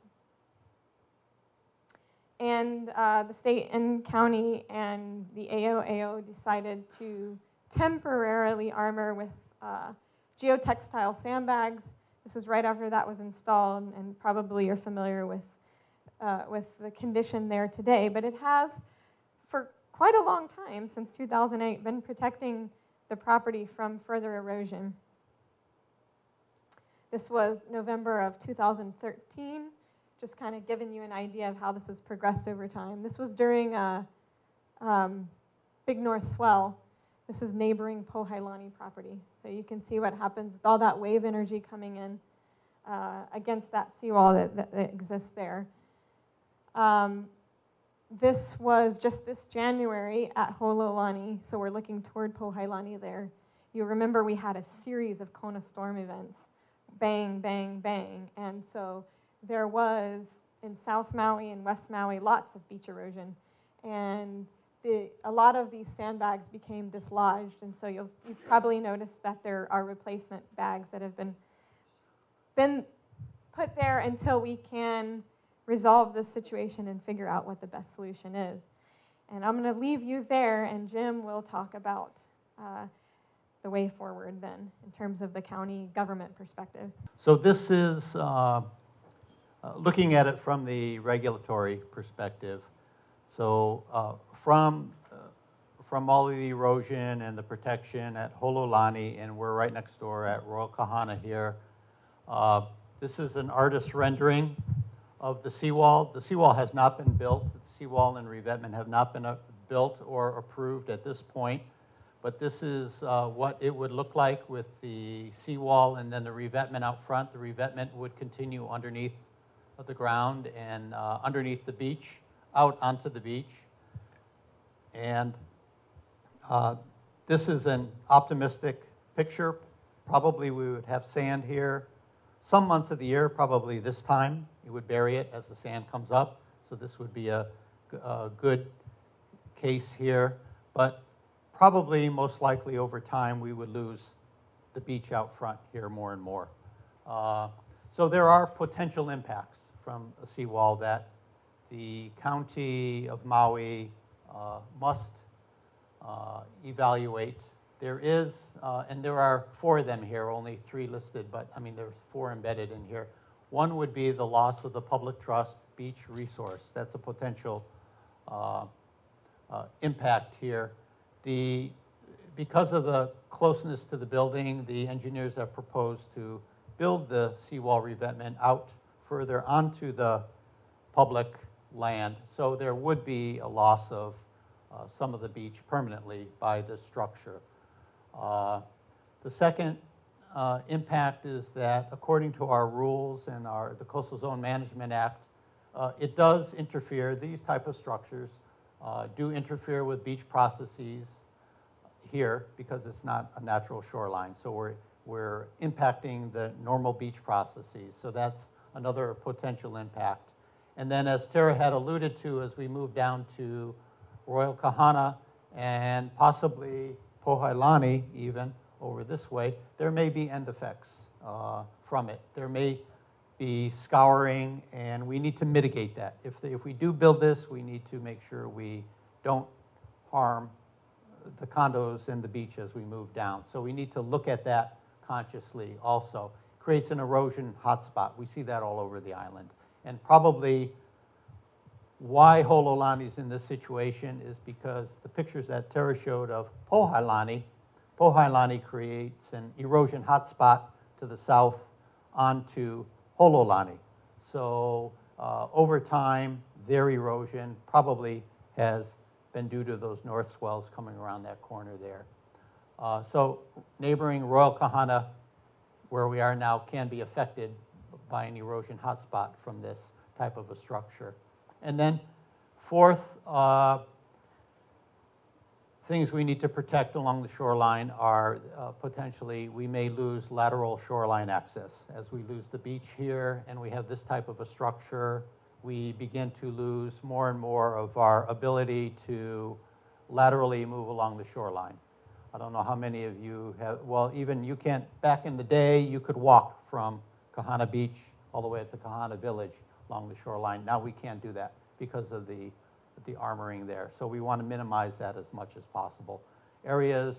And the state and county and the AO decided to temporarily armor with geotextile sandbags. This was right after that was installed, and probably you're familiar with the condition there today. But it has, for quite a long time, since 2008, been protecting the property from further erosion. This was November of 2013. Just kind of giving you an idea of how this has progressed over time. This was during a big north swell. This is neighboring Pohailani property. So you can see what happens with all that wave energy coming in against that seawall that exists there. This was just this January at HOLOLANI, so we're looking toward Pohailani there. You remember we had a series of Kona storm events, bang, bang, bang, and so there was, in South Maui and West Maui, lots of beach erosion. And a lot of these sandbags became dislodged. And so you've probably noticed that there are replacement bags that have been put there until we can resolve this situation and figure out what the best solution is. And I'm going to leave you there, and Jim will talk about the way forward then in terms of the county government perspective. So this is looking at it from the regulatory perspective. So from all of the erosion and the protection at HOLOLANI, and we're right next door at Royal Kahana here, this is an artist's rendering of the seawall. The seawall has not been built. The seawall and revetment have not been built or approved at this point. But this is what it would look like with the seawall and then the revetment out front. The revetment would continue underneath of the ground and underneath the beach, out onto the beach. And this is an optimistic picture. Probably we would have sand here. Some months of the year, probably this time, it would bury it as the sand comes up. So this would be a good case here. But probably, most likely over time, we would lose the beach out front here more and more. So there are potential impacts from a seawall that the county of Maui must evaluate. There is, and there are 4 of them here, only 3 listed, but I mean there's 4 embedded in here. One would be the loss of the public trust beach resource. That's a potential impact here. Because of the closeness to the building, the engineers have proposed to build the seawall revetment out further onto the public land. So there would be a loss of some of the beach permanently by this structure. The second impact is that according to our rules and the Coastal Zone Management Act, it does interfere, these type of structures do interfere with beach processes here because it's not a natural shoreline. So we're impacting the normal beach processes. So that's another potential impact. And then as Tara had alluded to, as we move down to Royal Kahana and possibly Pohailani even over this way, there may be end effects from it. There may be scouring, and we need to mitigate that. If we do build this, we need to make sure we don't harm the condos and the beach as we move down. So we need to look at that consciously also. Creates an erosion hotspot. We see that all over the island. And probably why HOLOLANI is in this situation is because the pictures that Tara showed of Pohailani creates an erosion hotspot to the south onto HOLOLANI. So over time, their erosion probably has been due to those north swells coming around that corner there. So neighboring Royal Kahana, where we are now, can be affected by an erosion hotspot from this type of a structure. And then fourth, things we need to protect along the shoreline are potentially we may lose lateral shoreline access. As we lose the beach here and we have this type of a structure, we begin to lose more and more of our ability to laterally move along the shoreline. I don't know how many of you have, well, even you can't, back in the day, you could walk from Kahana Beach all the way to Kahana Village along the shoreline. Now we can't do that because of the armoring there. So we want to minimize that as much as possible. Areas,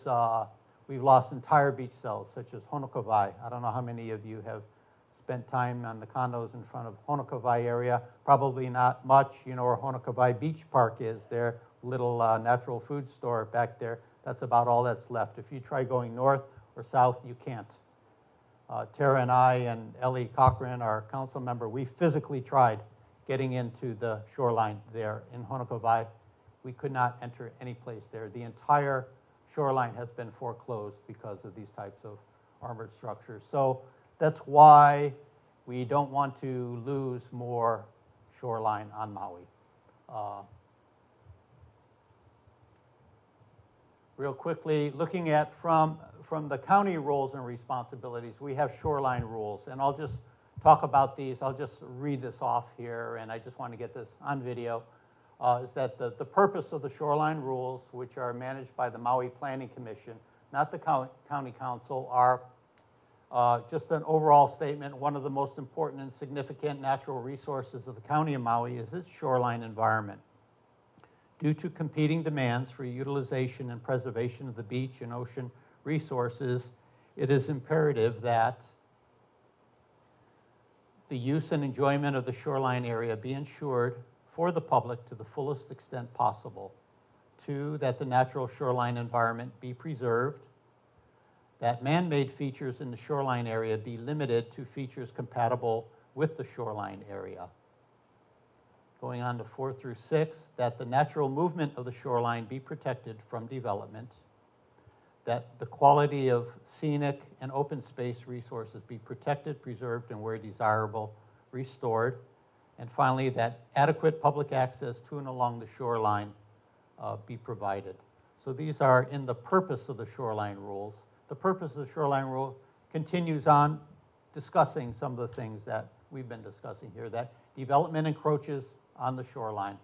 we've lost entire beach cells, such as Honokawai. I don't know how many of you have spent time on the condos in front of Honokawai area. Probably not much. You know where Honokawai Beach Park is, their little natural food store back there. That's about all that's left. If you try going north or south, you can't. Tara and I and Ellie Cochran, our council member, we physically tried getting into the shoreline there in Honokawai. We could not enter any place there. The entire shoreline has been foreclosed because of these types of armored structures. So that's why we don't want to lose more shoreline on Maui. Real quickly, looking at from the county roles and responsibilities, we have shoreline rules, and I'll just talk about these. I'll just read this off here, and I just want to get this on video, is that the purpose of the shoreline rules, which are managed by the Maui Planning Commission, not the county council, are just an overall statement. One of the most important and significant natural resources of the county of Maui is its shoreline environment. Due to competing demands for utilization and preservation of the beach and ocean resources, it is imperative that the use and enjoyment of the shoreline area be ensured for the public to the fullest extent possible. 2, that the natural shoreline environment be preserved, that man-made features in the shoreline area be limited to features compatible with the shoreline area. Going on to 4 through 6, that the natural movement of the shoreline be protected from development, that the quality of scenic and open space resources be protected, preserved, and where desirable, restored, and finally, that adequate public access to and along the shoreline be provided. So these are in the purpose of the shoreline rules. The purpose of the shoreline rule continues on discussing some of the things that we've been discussing here, that development encroaches on the shoreline.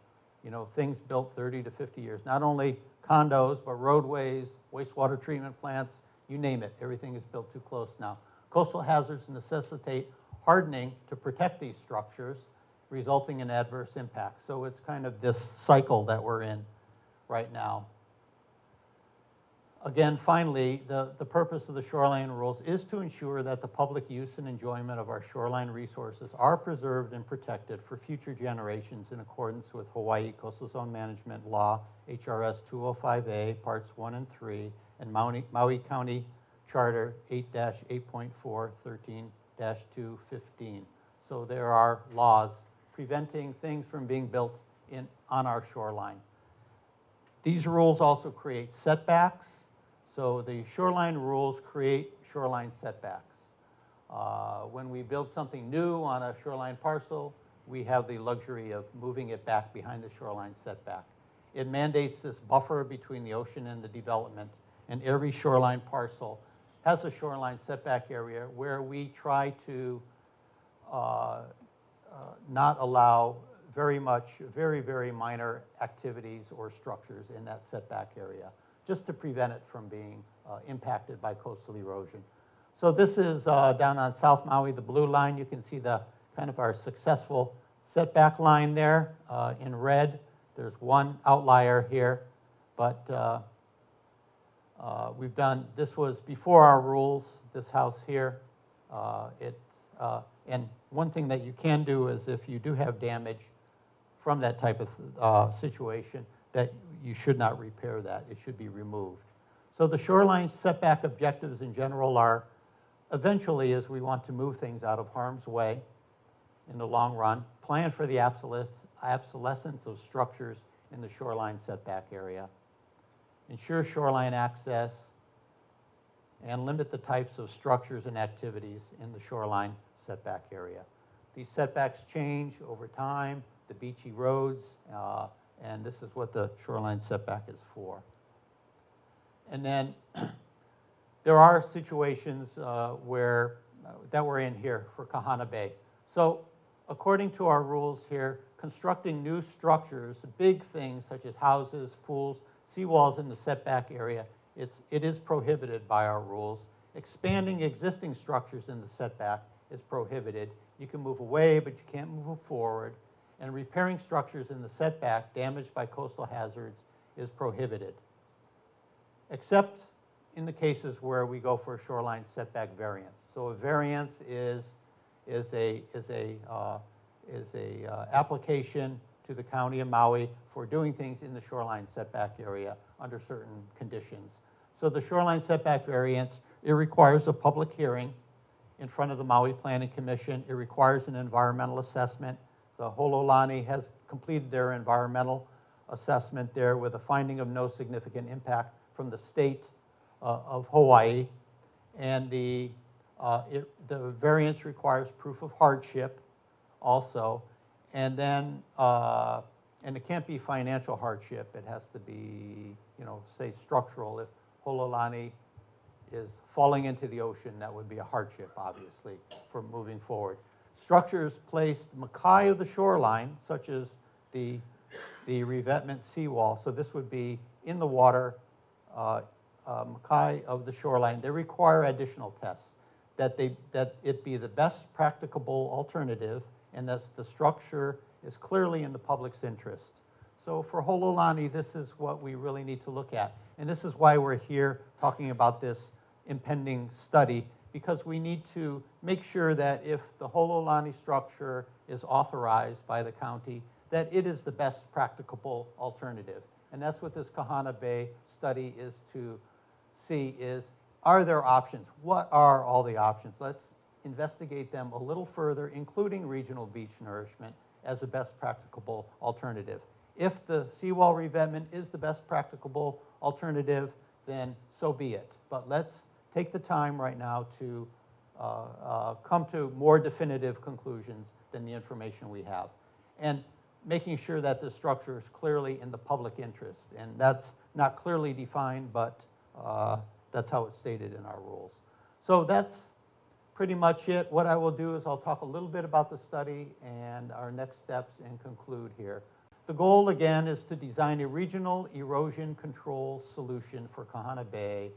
You know, things built 30 to 50 years, not only condos, but roadways, wastewater treatment plants, you name it. Everything is built too close now. Coastal hazards necessitate hardening to protect these structures, resulting in adverse impacts. So it's kind of this cycle that we're in right now. Again, finally, the purpose of the shoreline rules is to ensure that the public use and enjoyment of our shoreline resources are preserved and protected for future generations in accordance with Hawaii Coastal Zone Management Law, HRS 205A, Parts 1 and 3, and Maui County Charter 8-8.4, 13-215. So there are laws preventing things from being built on our shoreline. These rules also create setbacks. So the shoreline rules create shoreline setbacks. When we build something new on a shoreline parcel, we have the luxury of moving it back behind the shoreline setback. It mandates this buffer between the ocean and the development, and every shoreline parcel has a shoreline setback area where we try to not allow very minor activities or structures in that setback area, just to prevent it from being impacted by coastal erosion. So this is down on South Maui, the blue line. You can see the kind of our successful setback line there in red. There's one outlier here, but we've done, this was before our rules, this house here. And one thing that you can do is if you do have damage from that type of situation, that you should not repair that. It should be removed. So the shoreline setback objectives in general are eventually, as we want to move things out of harm's way in the long run, plan for the obsolescence of structures in the shoreline setback area, ensure shoreline access, and limit the types of structures and activities in the shoreline setback area. These setbacks change over time the beach erodes, and this is what the shoreline setback is for. And then there are situations that we're in here for Kahana Bay. So according to our rules here, constructing new structures, big things such as houses, pools, seawalls in the setback area, it is prohibited by our rules. Expanding existing structures in the setback is prohibited. You can move away, but you can't move forward. And repairing structures in the setback damaged by coastal hazards is prohibited, except in the cases where we go for a shoreline setback variance. So a variance is a application to the county of Maui for doing things in the shoreline setback area under certain conditions. So the shoreline setback variance, it requires a public hearing in front of the Maui Planning Commission. It requires an environmental assessment. The HOLOLANI has completed their environmental assessment there with a finding of no significant impact from the state of Hawaii. And the variance requires proof of hardship also. And then, and it can't be financial hardship. It has to be, say structural. If HOLOLANI is falling into the ocean, that would be a hardship, obviously, for moving forward. Structures placed makai of the shoreline, such as the revetment seawall, so this would be in the water, makai of the shoreline, they require additional tests, that it be the best practicable alternative, and that the structure is clearly in the public's interest. So for HOLOLANI, this is what we really need to look at. And this is why we're here talking about this impending study, because we need to make sure that if the HOLOLANI structure is authorized by the county, that it is the best practicable alternative. And that's what this Kahana Bay study is to see is, are there options? What are all the options? Let's investigate them a little further, including regional beach nourishment as the best practicable alternative. If the seawall revetment is the best practicable alternative, then so be it. But let's take the time right now to come to more definitive conclusions than the information we have. And making sure that the structure is clearly in the public interest. And that's not clearly defined, but that's how it's stated in our rules. So that's pretty much it. What I will do is I'll talk a little bit about the study and our next steps and conclude here. The goal, again, is to design a regional erosion control solution for Kahana Bay,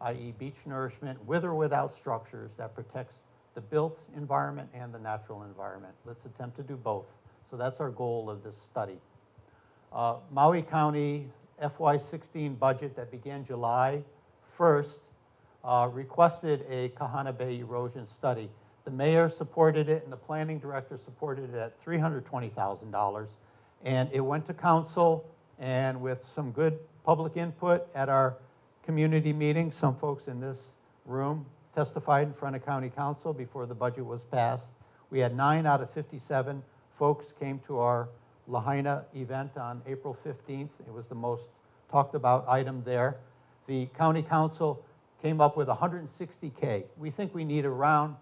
i.e. beach nourishment, with or without structures that protects the built environment and the natural environment. Let's attempt to do both. So that's our goal of this study. Maui County FY16 budget that began July 1st requested a Kahana Bay erosion study. The mayor supported it and the planning director supported it at $320,000. And it went to council, and with some good public input at our community meeting, some folks in this room testified in front of county council before the budget was passed. We had 9 out of 57 folks came to our Lahaina event on April 15th. It was the most talked about item there. The county council came up with 160K. We think we need around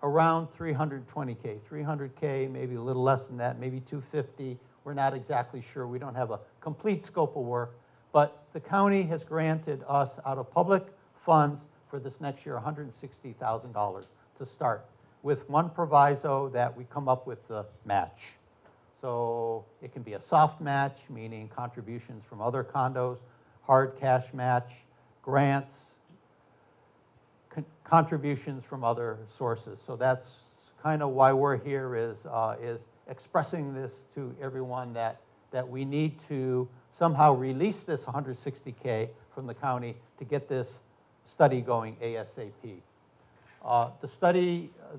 320K, 300K, maybe a little less than that, maybe 250. We're not exactly sure. We don't have a complete scope of work, but the county has granted us out of public funds for this next year $160,000 to start, with one proviso that we come up with the match. So it can be a soft match, meaning contributions from other condos, hard cash match, grants, contributions from other sources. So that's kind of why we're here is expressing this to everyone that we need to somehow release this 160K from the county to get this study going ASAP.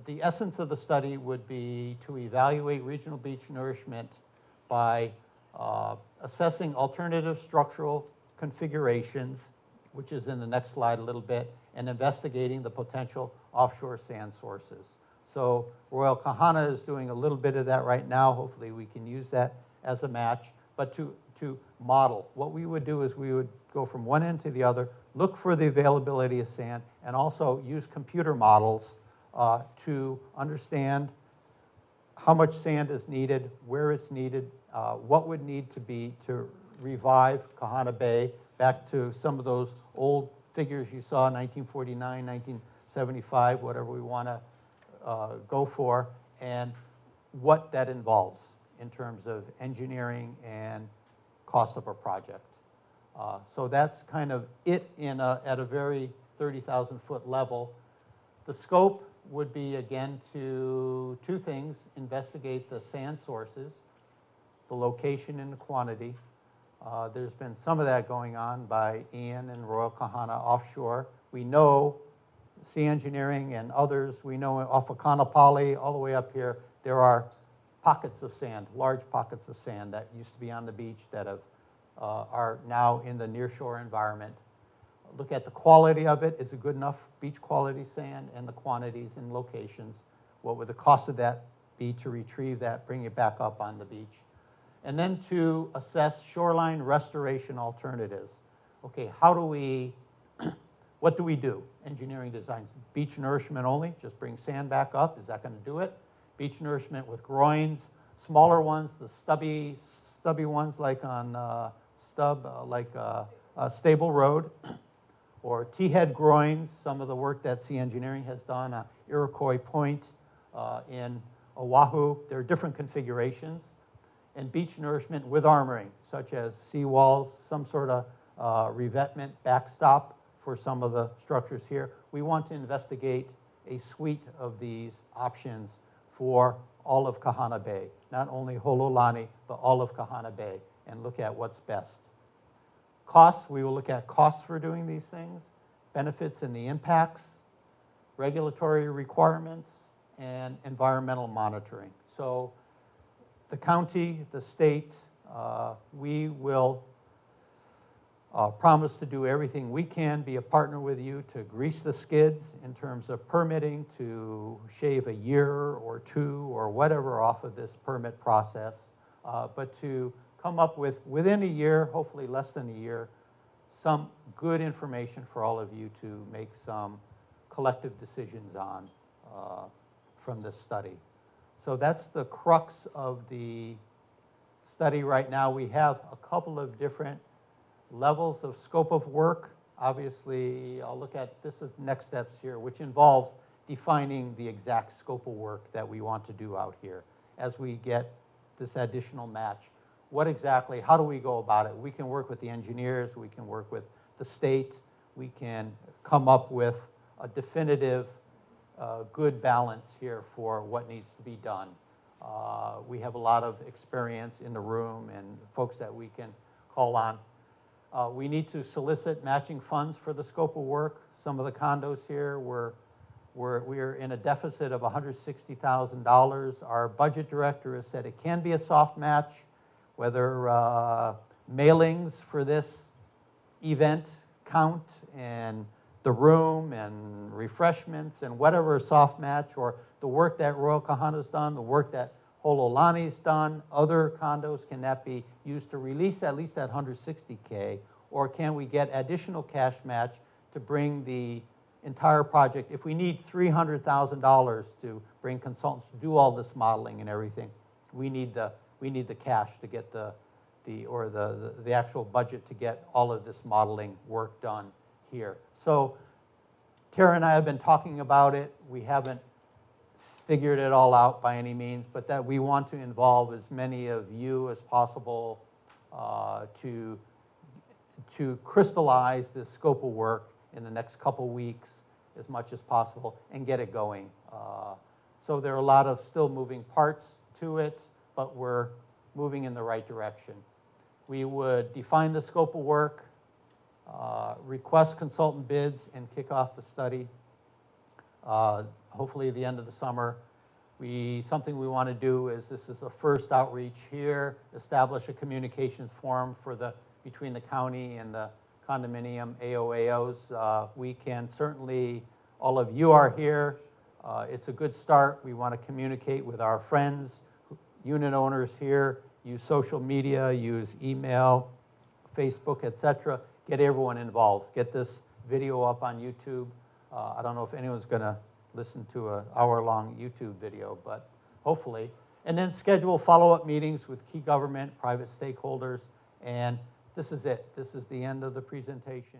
The essence of the study would be to evaluate regional beach nourishment by assessing alternative structural configurations, which is in the next slide a little bit, and investigating the potential offshore sand sources. So Royal Kahana is doing a little bit of that right now. Hopefully we can use that as a match. But to model, what we would do is we would go from one end to the other, look for the availability of sand, and also use computer models to understand how much sand is needed, where it's needed, what would need to be to revive Kahana Bay back to some of those old figures you saw, 1949, 1975, whatever we want to go for, and what that involves in terms of engineering and cost of a project. So that's kind of it at a very 30,000 foot level. The scope would be, again, to two things: investigate the sand sources, the location and the quantity. There's been some of that going on by Ian and Royal Kahana offshore. We know Sea Engineering and others, we know off of Kaanapali all the way up here, there are pockets of sand, large pockets of sand that used to be on the beach that are now in the nearshore environment. Look at the quality of it. Is it good enough beach quality sand, and the quantities and locations? What would the cost of that be to retrieve that, bring it back up on the beach? And then to assess shoreline restoration alternatives. Okay, how do we, what do we do? Engineering designs, beach nourishment only, just bring sand back up. Is that going to do it? Beach nourishment with groins, smaller ones, the stubby ones like on Stable Road, or T-head groins, some of the work that Sea Engineering has done on Iroquois Point in Oahu. There are different configurations. And beach nourishment with armoring, such as seawalls, some sort of revetment backstop for some of the structures here. We want to investigate a suite of these options for all of Kahana Bay, not only HOLOLANI, but all of Kahana Bay, and look at what's best. Costs, we will look at costs for doing these things, benefits and the impacts, regulatory requirements, and environmental monitoring. So the county, the state, we will promise to do everything we can, be a partner with you to grease the skids in terms of permitting, to shave a year or two or whatever off of this permit process, but to come up with, within a year, hopefully less than a year, some good information for all of you to make some collective decisions on from this study. So that's the crux of the study right now. We have a couple of different levels of scope of work. Obviously, I'll look at, this is next steps here, which involves defining the exact scope of work that we want to do out here as we get this additional match. What exactly, how do we go about it? We can work with the engineers, we can work with the state, we can come up with a definitive good balance here for what needs to be done. We have a lot of experience in the room and folks that we can call on. We need to solicit matching funds for the scope of work. Some of the condos here, we're in a deficit of $160,000. Our budget director has said it can be a soft match, whether mailings for this event count, and the room and refreshments and whatever soft match, or the work that Royal Kahana's done, the work that HOLOLANI's done, other condos, can that be used to release at least that $160K, or can we get additional cash match to bring the entire project? If we need $300,000 to bring consultants to do all this modeling and everything, we need the cash to get the actual budget to get all of this modeling work done here. So Tara and I have been talking about it. We haven't figured it all out by any means, but that we want to involve as many of you as possible to crystallize this scope of work in the next couple weeks as much as possible and get it going. So there are a lot of still moving parts to it, but we're moving in the right direction. We would define the scope of work, request consultant bids, and kick off the study. Hopefully at the end of the summer. Something we want to do is, this is a first outreach here, establish a communications forum between the county and the condominium AOAOs. We can certainly, all of you are here. It's a good start. We want to communicate with our friends, unit owners here, use social media, use email, Facebook, etc. Get everyone involved. Get this video up on YouTube. I don't know if anyone's going to listen to an hour-long YouTube video, but hopefully. And then schedule follow-up meetings with key government, private stakeholders, and this is it. This is the end of the presentation.